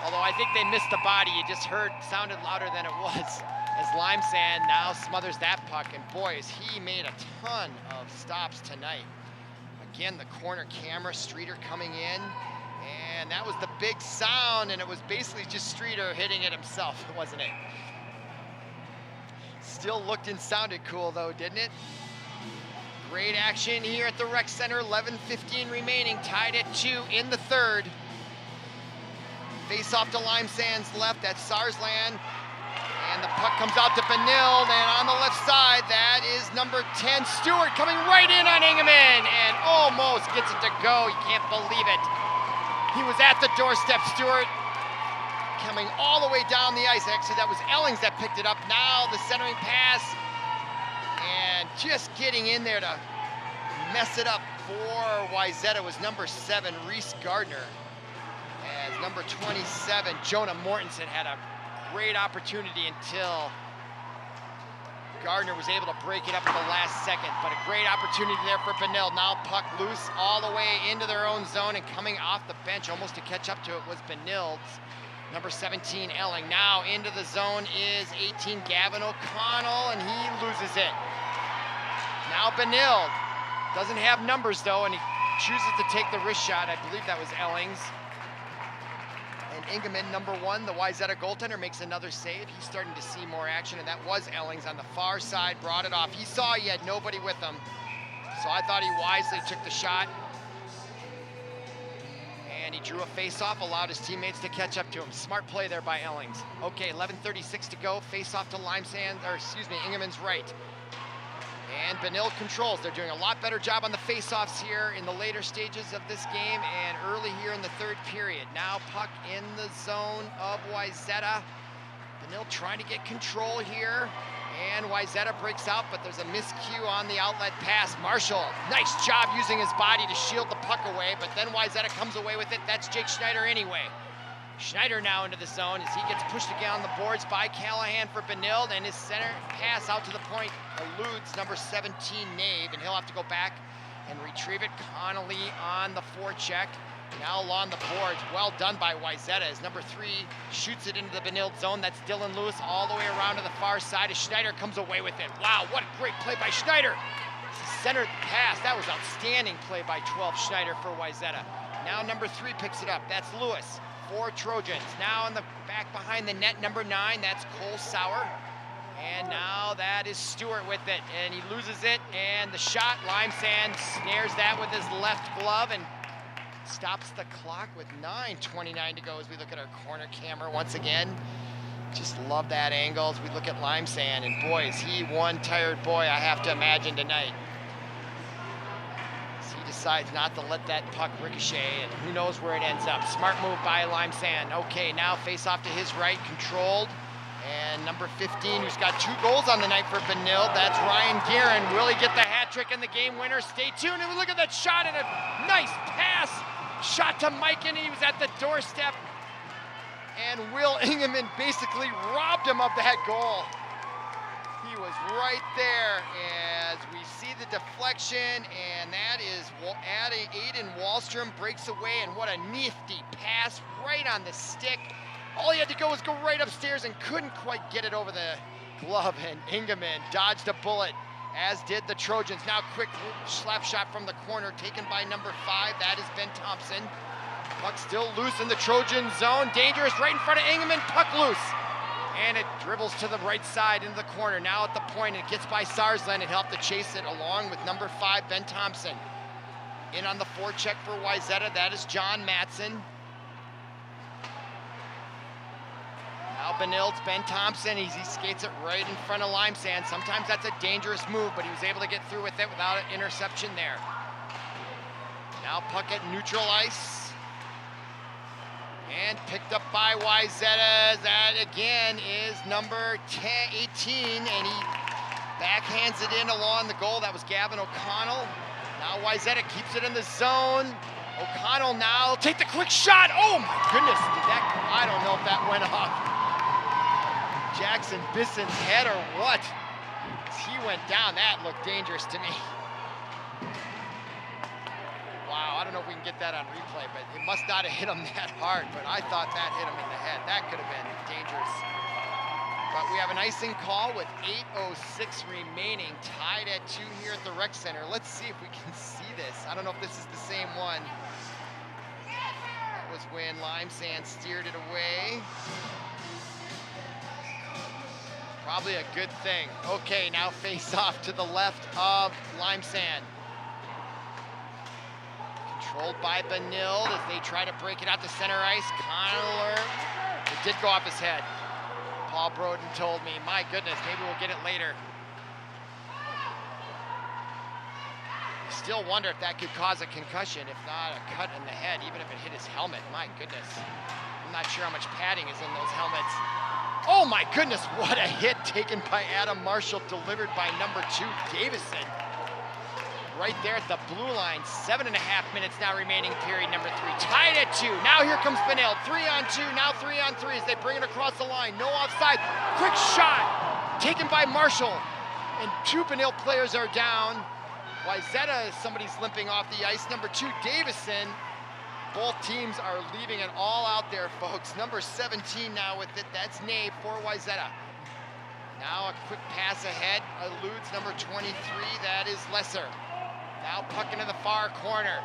Although I think they missed the body. You just heard, sounded louder than it was. As Limesand now smothers that puck, and boy, has he made a ton of stops tonight. Again, the corner camera, Streeter coming in, and that was the big sound, and it was basically just Streeter hitting it himself, wasn't it? Still looked and sounded cool though, didn't it? Great action here at the rec center, 11:15 remaining, tied at 2 in the third. Face off to Limesand's left, that's Sarsland. And the puck comes out to Benilde, and on the left side, that is number 10, Stewart, coming right in on Ingeman, and almost gets it to go. You can't believe it. He was at the doorstep, Stewart, coming all the way down the ice. Actually, that was Ellings that picked it up. Now the centering pass, and just getting in there to mess it up for Wayzata was number 7, Reese Gardner. As number 27, Jonah Mortensen, had a great opportunity until Gardner was able to break it up at the last second, but a great opportunity there for Benilde. Now puck loose all the way into their own zone, and coming off the bench almost to catch up to it was Benilde's number 17, Elling. Now into the zone is 18, Gavin O'Connell, and he loses it. Now Benilde doesn't have numbers though, and he chooses to take the wrist shot. I believe that was Ellings. And Ingeman, number 1, the Wayzata goaltender, makes another save. He's starting to see more action, and that was Ellings on the far side, brought it off. He saw he had nobody with him, so I thought he wisely took the shot. And he drew a face-off, allowed his teammates to catch up to him. Smart play there by Ellings. Okay, 11:36 to go. Face-off to Ingeman's right. And Benilde controls. They're doing a lot better job on the face-offs here in the later stages of this game and early here in the third period. Now puck in the zone of Wayzata. Benilde trying to get control here, and Wayzata breaks out, but there's a miscue on the outlet pass. Marshall, nice job using his body to shield the puck away, but then Wayzata comes away with it. That's Jake Schneider anyway. Schneider now into the zone as he gets pushed again on the boards by Callahan for Benilde, and his center pass out to the point eludes number 17, Nave, and he'll have to go back and retrieve it. Connolly on the forecheck, now along the boards. Well done by Wayzata as number 3 shoots it into the Benilde zone. That's Dylan Lewis all the way around to the far side as Schneider comes away with it. Wow, what a great play by Schneider. centered the pass. That was outstanding play by 12 Schneider for Wayzata. Now number 3 picks it up. That's Lewis for Trojans. Now in the back behind the net, number 9, that's Cole Sauer. And now that is Stewart with it, and he loses it, and the shot, Limesand snares that with his left glove and stops the clock with 9:29 to go as we look at our corner camera once again. Just love that angle as we look at Limesand, and boy, is he one tired boy, I have to imagine, tonight. As he decides not to let that puck ricochet, and who knows where it ends up. Smart move by Limesand. Okay, now face off to his right, controlled. And number 15, who's got 2 goals on the night for Benilde, that's Ryan Guerin. Will he get the hat trick and the game winner? Stay tuned, and we look at that shot and a nice pass. Shot to Mike, and he was at the doorstep. And Will Ingeman basically robbed him of that goal. He was right there as we see the deflection, and that is Aiden Wallstrom breaks away, and what a nifty pass right on the stick. All he had to go was go right upstairs and couldn't quite get it over the glove, and Ingeman dodged a bullet, as did the Trojans. Now quick slap shot from the corner taken by number 5, that is Ben Thompson. Puck still loose in the Trojan zone, dangerous right in front of Ingeman, puck loose. And it dribbles to the right side into the corner. Now at the point, it gets by Sarsland. It helped to chase it along with number 5, Ben Thompson. In on the forecheck for Wayzata, that is John Matson. Now Benilde's Ben Thompson, he skates it right in front of Limesand. Sometimes that's a dangerous move, but he was able to get through with it without an interception there. Now puck at neutral ice. And picked up by Wayzata. That again is number 18, and he backhands it in along the goal. That was Gavin O'Connell. Now Wayzata keeps it in the zone. O'Connell now take the quick shot. Oh my goodness, I don't know if that went off Jackson Bisson's head or what. He went down, that looked dangerous to me. Wow, I don't know if we can get that on replay, but it must not have hit him that hard, but I thought that hit him in the head. That could have been dangerous. But we have an icing call with 8:06 remaining, tied at 2 here at the rec center. Let's see if we can see this. I don't know if this is the same one. That was when Limesand steered it away. Probably a good thing. Okay, now face off to the left of Limesand. Controlled by Benilde as they try to break it out to center ice. Connor, it did go off his head. Paul Broden told me, my goodness, maybe we'll get it later. I still wonder if that could cause a concussion, if not a cut in the head, even if it hit his helmet. My goodness. I'm not sure how much padding is in those helmets. Oh my goodness, what a hit taken by Adam Marshall, delivered by number 2, Davison. Right there at the blue line, 7.5 minutes now remaining, period number 3. Tied at 2, now here comes Benilde, 3-on-2, now 3-on-3 as they bring it across the line, no offside, quick shot, taken by Marshall, and 2 Benilde players are down. Wayzata, somebody's limping off the ice, number 2, Davison. Both teams are leaving it all out there, folks. Number 17 now with it, that's Nave for Wayzata. Now a quick pass ahead, eludes number 23, that is Lesser. Now puck into the far corner,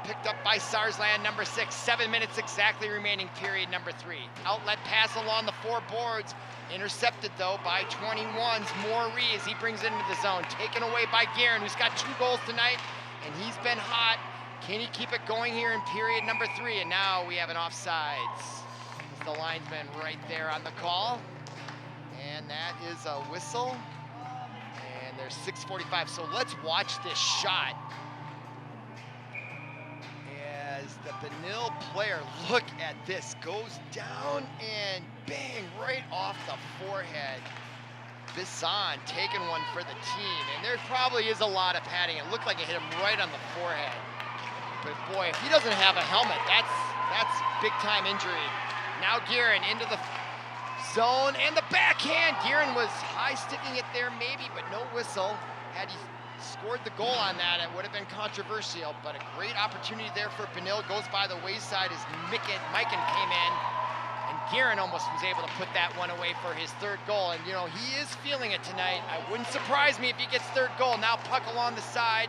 picked up by Sarsland, number 6, 7 minutes exactly remaining, period number 3. Outlet pass along the 4 boards, intercepted though by 21's Moree as he brings it into the zone, taken away by Guerin, who's got 2 goals tonight, and he's been hot. Can he keep it going here in period number 3? And now we have an offsides. It's the linesman right there on the call. And that is a whistle. And there's 6:45, so let's watch this shot. As the Benilde player, look at this, goes down and bang, right off the forehead. Bisson taking one for the team, and there probably is a lot of padding. It looked like it hit him right on the forehead. But boy, if he doesn't have a helmet, that's big time injury. Now Guerin into the zone and the backhand. Guerin was high sticking it there maybe, but no whistle. Had he scored the goal on that, it would have been controversial, but a great opportunity there for Benilde. Goes by the wayside as Miken came in and Guerin almost was able to put that one away for his third goal. And, you know, he is feeling it tonight. I wouldn't surprise me if he gets third goal. Now puck along the side.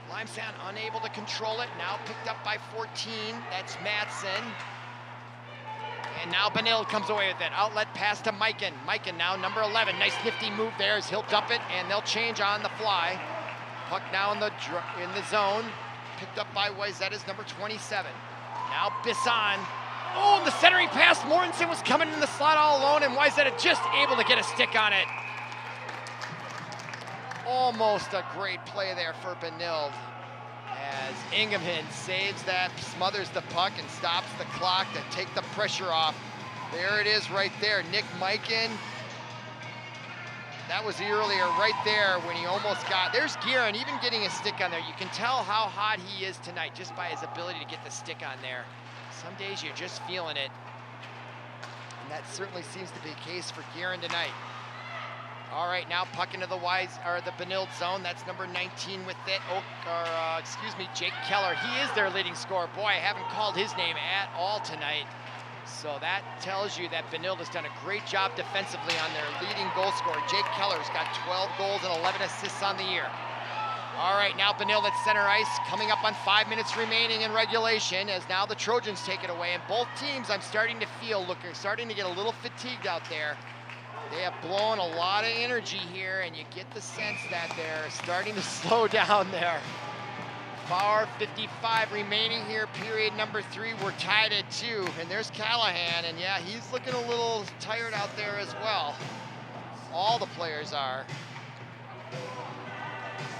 Limestone unable to control it. Now picked up by 14. That's Madsen. And now Benilde comes away with it. Outlet pass to Mikan. Mikan now number 11. Nice nifty move there as he'll dump it, and they'll change on the fly. Puck now in the zone. Picked up by Wayzata's number 27. Now Bisson. Oh, the centering pass. Mortensen was coming in the slot all alone, and Wayzata just able to get a stick on it. Almost a great play there for Benilde as Ingeman saves that, smothers the puck, and stops the clock to take the pressure off. There it is right there. Nick Mikan. That was earlier right there when he almost got, there's Guerin even getting a stick on there. You can tell how hot he is tonight just by his ability to get the stick on there. Some days you're just feeling it. And that certainly seems to be the case for Guerin tonight. All right, now puck into the Benilde zone. That's number 19 with it. Jake Keller. He is their leading scorer. Boy, I haven't called his name at all tonight. So that tells you that Benilde has done a great job defensively on their leading goal scorer. Jake Keller's got 12 goals and 11 assists on the year. All right, now Benilde at center ice, coming up on 5 minutes remaining in regulation, as now the Trojans take it away. And both teams, I'm starting to feel, starting to get a little fatigued out there. They have blown a lot of energy here, and you get the sense that they're starting to slow down there. 4:55 remaining here, period number 3. We're tied at 2, and there's Callahan, and yeah, he's looking a little tired out there as well. All the players are.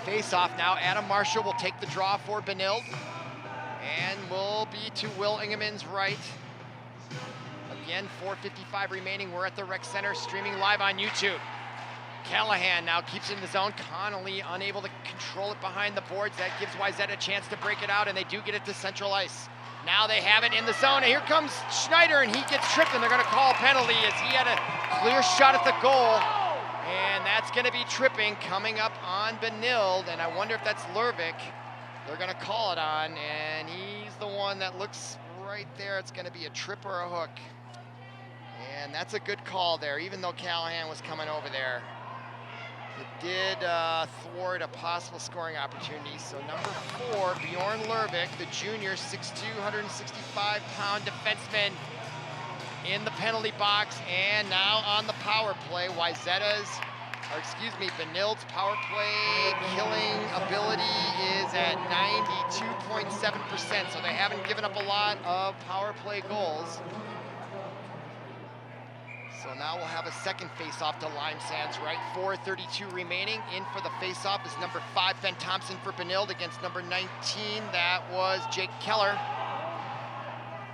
Face off now. Adam Marshall will take the draw for Benilde, and will be to Will Ingeman's right. Again, 4:55 remaining. We're at the rec center, streaming live on YouTube. Callahan now keeps it in the zone. Connolly unable to control it behind the boards. That gives Wayzata a chance to break it out, and they do get it to central ice. Now they have it in the zone, and here comes Schneider, and he gets tripped, and they're going to call a penalty as he had a clear shot at the goal. And that's going to be tripping coming up on Benilde, and I wonder if that's Lervik. They're going to call it on, and he's the one that looks right there. It's going to be a trip or a hook. And that's a good call there, even though Callahan was coming over there. It did thwart a possible scoring opportunity. So number 4, Bjorn Lervik, the junior, 6'2", 165-pound defenseman in the penalty box. And now on the power play, Benilde's power play killing ability is at 92.7%. So they haven't given up a lot of power play goals. So now we'll have a second face-off to Limesands, right? 4:32 remaining. In for the face-off is number 5, Ben Thompson for Benilde against number 19. That was Jake Keller.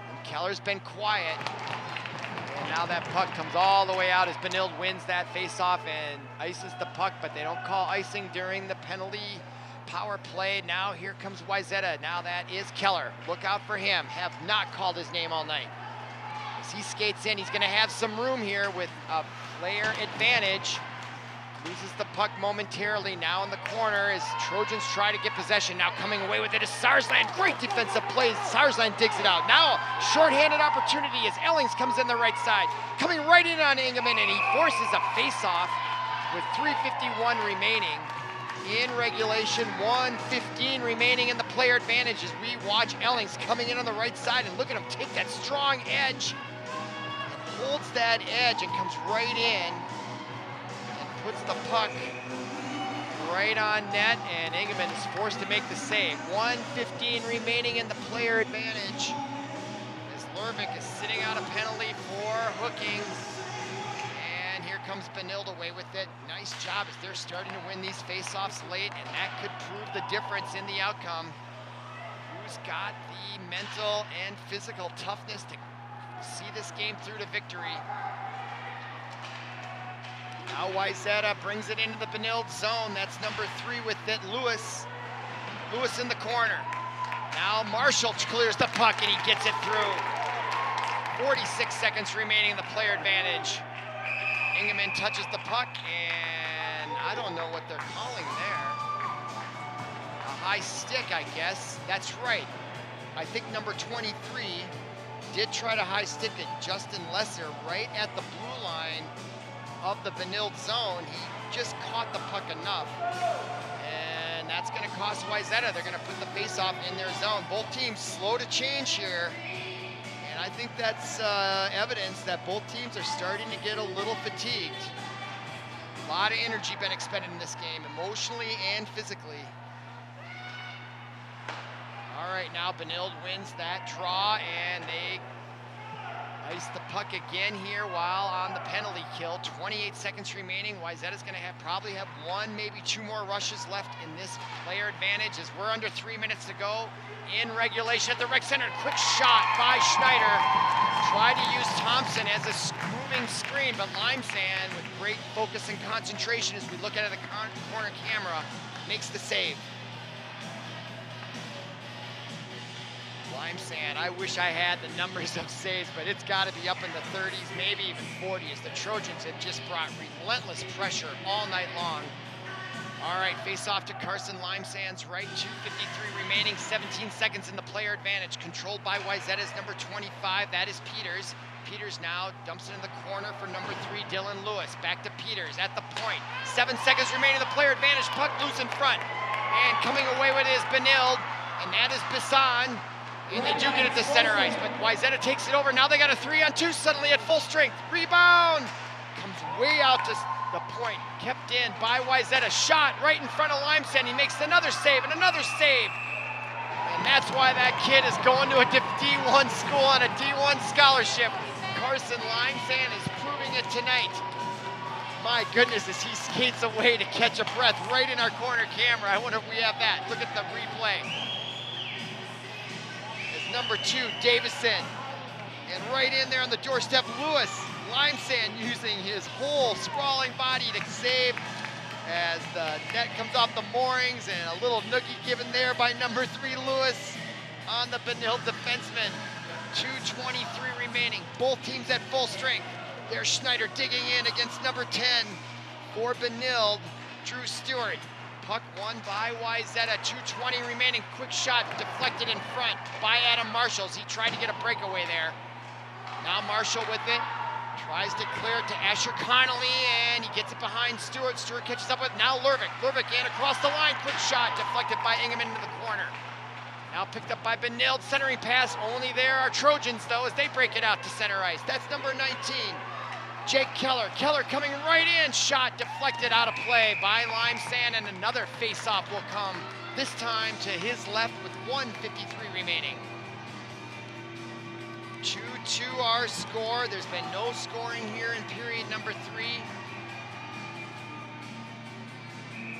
And Keller's been quiet. And now that puck comes all the way out as Benilde wins that face-off and ices the puck, but they don't call icing during the penalty power play. Now here comes Wayzata. Now that is Keller. Look out for him. Have not called his name all night. As he skates in, he's going to have some room here with a player advantage. Loses the puck momentarily. Now in the corner as Trojans try to get possession. Now coming away with it is Sarsland. Great defensive plays. Sarsland digs it out. Now shorthanded opportunity as Ellings comes in the right side. Coming right in on Ingeman, and he forces a face-off with 3:51 remaining in regulation. 1:15 remaining in the player advantage as we watch Ellings coming in on the right side, and look at him take that strong edge. Holds that edge and comes right in and puts the puck right on net, and Ingeman is forced to make the save. 1:15 remaining in the player advantage as Lervik is sitting out a penalty for hooking. And here comes Benilde away with it. Nice job as they're starting to win these face-offs late, and that could prove the difference in the outcome. Who's got the mental and physical toughness to see this game through to victory? Now Wayzata brings it into the Benilde zone. That's number 3 with it, Lewis. Lewis in the corner. Now Marshall clears the puck and he gets it through. 46 seconds remaining in the player advantage. Ingeman touches the puck, and I don't know what they're calling there. A high stick, I guess. That's right. I think number 23 did try to high stick it. Justin Lesser right at the blue line of the Benilde zone. He just caught the puck enough. And that's going to cost Wayzata. They're going to put the faceoff in their zone. Both teams slow to change here. And I think that's evidence that both teams are starting to get a little fatigued. A lot of energy been expended in this game, emotionally and physically. All right, now Benilde wins that draw, and they ice the puck again here while on the penalty kill. 28 seconds remaining. Wayzata's going to probably have one, maybe two more rushes left in this player advantage as we're under 3 minutes to go in regulation at the rec center. Quick shot by Schneider. Tried to use Thompson as a moving screen, but Limesand, with great focus and concentration as we look at the corner camera, makes the save. Limesand, I wish I had the numbers of saves, but it's got to be up in the 30s, maybe even 40, as the Trojans have just brought relentless pressure all night long. All right, face off to Carson Limesand's right, 2:53 remaining, 17 seconds in the player advantage, controlled by Wayzata's number 25, that is Peters. Peters now dumps it in the corner for number 3, Dylan Lewis. Back to Peters at the point. 7 seconds remaining, the player advantage, puck loose in front. And coming away with it is Benilde, and that is Bisson. And they do get it to center ice, but Wayzata takes it over. Now they got a 3-on-2 suddenly at full strength. Rebound! Comes way out to the point. Kept in by Wayzata. Shot right in front of Limesand. He makes another save and another save. And that's why that kid is going to a D1 school on a D1 scholarship. Carson Limesand is proving it tonight. My goodness, as he skates away to catch a breath right in our corner camera. I wonder if we have that. Look at the replay. Number 2, Davison, and right in there on the doorstep, Lewis. Limesand using his whole sprawling body to save as the net comes off the moorings, and a little noogie given there by number 3, Lewis, on the Benilde defenseman. 2:23 remaining, both teams at full strength. There's Schneider digging in against number 10 for Benilde, Drew Stewart. Puck won by Wayzata, 2:20 remaining. Quick shot deflected in front by Adam Marshall. He tried to get a breakaway there. Now Marshall with it. Tries to clear it to Asher Connolly, and he gets it behind Stewart. Stewart catches up with now Lervik. Lervik in across the line. Quick shot deflected by Ingeman into the corner. Now picked up by Benilde. Centering pass only there are Trojans, though, as they break it out to center ice. That's number 19. Jake Keller. Keller coming right in. Shot deflected out of play by Limesand, and another face-off will come, this time to his left with 1:53 remaining. 2-2 our score. There's been no scoring here in period number 3.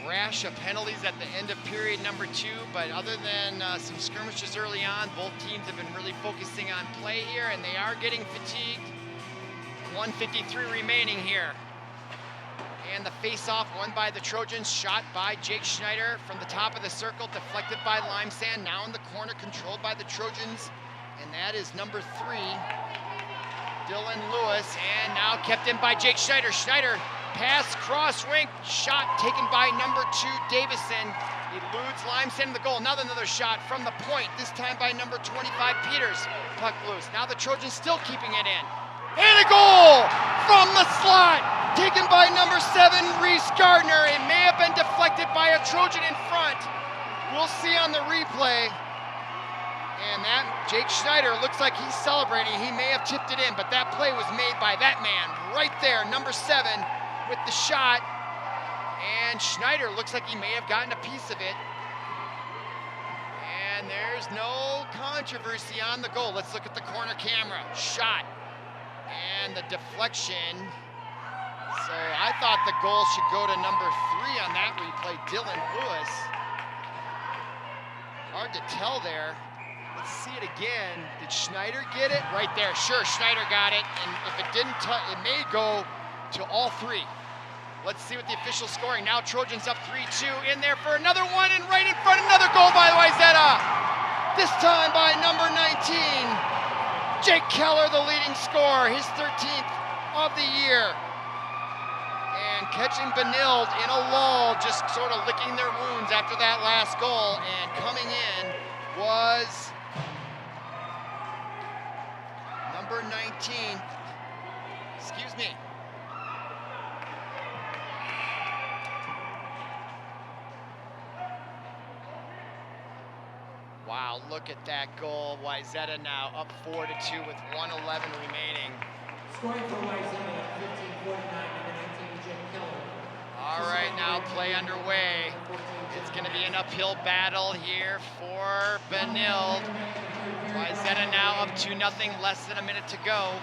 Rash of penalties at the end of period number 2, but other than some skirmishes early on, both teams have been really focusing on play here, and they are getting fatigued. 1:53 remaining here. And the face-off won by the Trojans, shot by Jake Schneider from the top of the circle, deflected by Limesand, now in the corner, controlled by the Trojans, and that is number 3, Dylan Lewis, and now kept in by Jake Schneider. Schneider, pass, cross rink, shot taken by number 2, Davison. Eludes Limesand in the goal. Now another shot from the point, this time by number 25, Peters. Puck loose. Now the Trojans still keeping it in. And a goal from the slot, taken by number 7, Reese Gardner. It may have been deflected by a Trojan in front. We'll see on the replay. And that Jake Schneider looks like he's celebrating. He may have tipped it in, but that play was made by that man right there, number 7, with the shot. And Schneider looks like he may have gotten a piece of it. And there's no controversy on the goal. Let's look at the corner camera. Shot. And the deflection. So I thought the goal should go to number 3 on that replay, Dylan Lewis. Hard to tell there. Let's see it again. Did Schneider get it? Right there. Sure, Schneider got it. And if it didn't, it may go to all 3. Let's see what the official scoring. Now Trojans up 3-2. In there for another one, and right in front, another goal by Wayzata. This time by number 19. Jake Keller, the leading scorer, his 13th of the year. And catching Benilde in a lull, just sort of licking their wounds after that last goal. And coming in was October 19th. Excuse me. Wow, look at that goal. Wayzata now up 4-2 with 1:11 remaining. Scoring for Wayzata at 15:49, number 19, Jim Keller. All right, now play underway. It's going to be an uphill battle here for Benilde. Wayzata now up 2-0, less than a minute to go.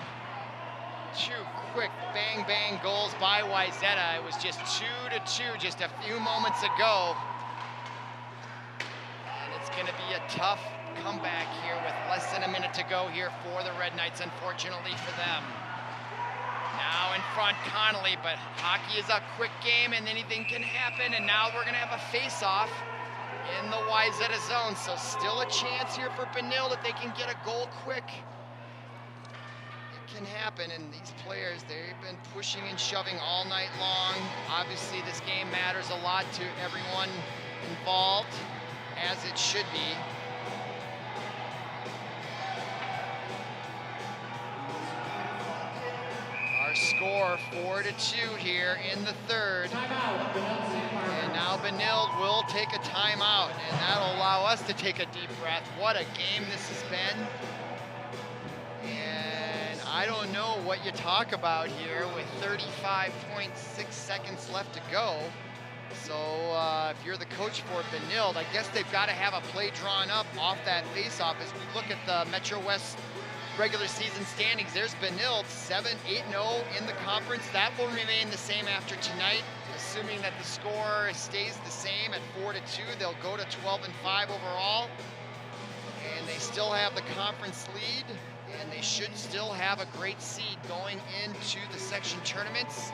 Two quick bang goals by Wayzata. It was just 2-2 just a few moments ago. And it's going to be a tough comeback here with less than a minute to go here for the Red Knights, unfortunately for them. Now in front, Connolly, but hockey is a quick game and anything can happen, and now we're going to have a face-off in the Wayzata zone, so still a chance here for Benilde if they can get a goal quick. It can happen, and these players, they've been pushing and shoving all night long. Obviously, this game matters a lot to everyone involved, as it should be. Score 4-2 here in the third. And now Benilde will take a timeout, and that'll allow us to take a deep breath. What a game this has been. And I don't know what you talk about here with 35.6 seconds left to go. So if you're the coach for Benilde, I guess they've got to have a play drawn up off that face-off. As we look at the Metro West regular season standings, there's Benilde 7-8-0 in the conference. That will remain the same after tonight, assuming that the score stays the same at 4-2. They'll go to 12-5 overall, and they still have the conference lead, and they should still have a great seed going into the section tournaments.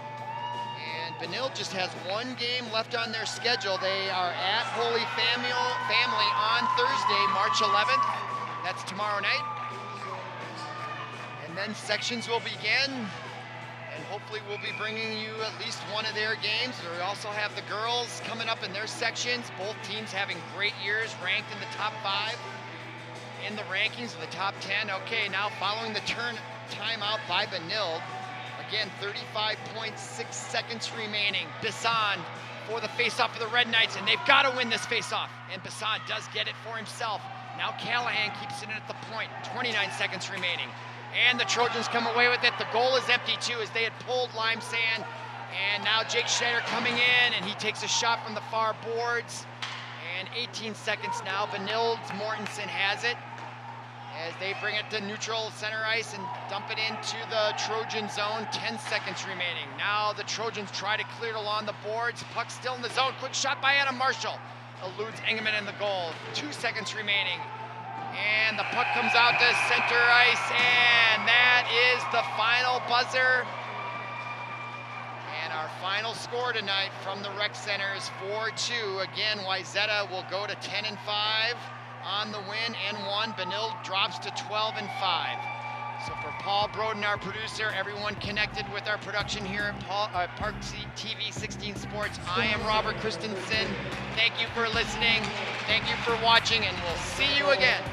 And Benilde just has one game left on their schedule. They are at Holy Family on Thursday, March 11th. That's tomorrow night. Then sections will begin, and hopefully we'll be bringing you at least one of their games. We also have the girls coming up in their sections. Both teams having great years, ranked in the top 5 in the rankings of the top 10. Okay, now following the timeout by Benilde, again 35.6 seconds remaining. Bisson for the face-off for the Red Knights, and they've got to win this face-off, and Bisson does get it for himself. Now Callahan keeps it in at the point, 29 seconds remaining. And the Trojans come away with it. The goal is empty too, as they had pulled lime sand. And now Jake Schneider coming in, and he takes a shot from the far boards. And 18 seconds now, Benilde's Mortensen has it, as they bring it to neutral center ice and dump it into the Trojan zone. 10 seconds remaining. Now the Trojans try to clear it along the boards. Puck still in the zone. Quick shot by Adam Marshall. Eludes Engelman in the goal. 2 seconds remaining. And the puck comes out to center ice, and that is the final buzzer. And our final score tonight from the Rec Center is 4-2. Again, Wayzata will go to 10-5 on the win and 1. Benilde drops to 12-5. So for Paul Broden, our producer, everyone connected with our production here at ParkTV 16 Sports, I am Robert Christensen. Thank you for listening. Thank you for watching, and we'll see you again.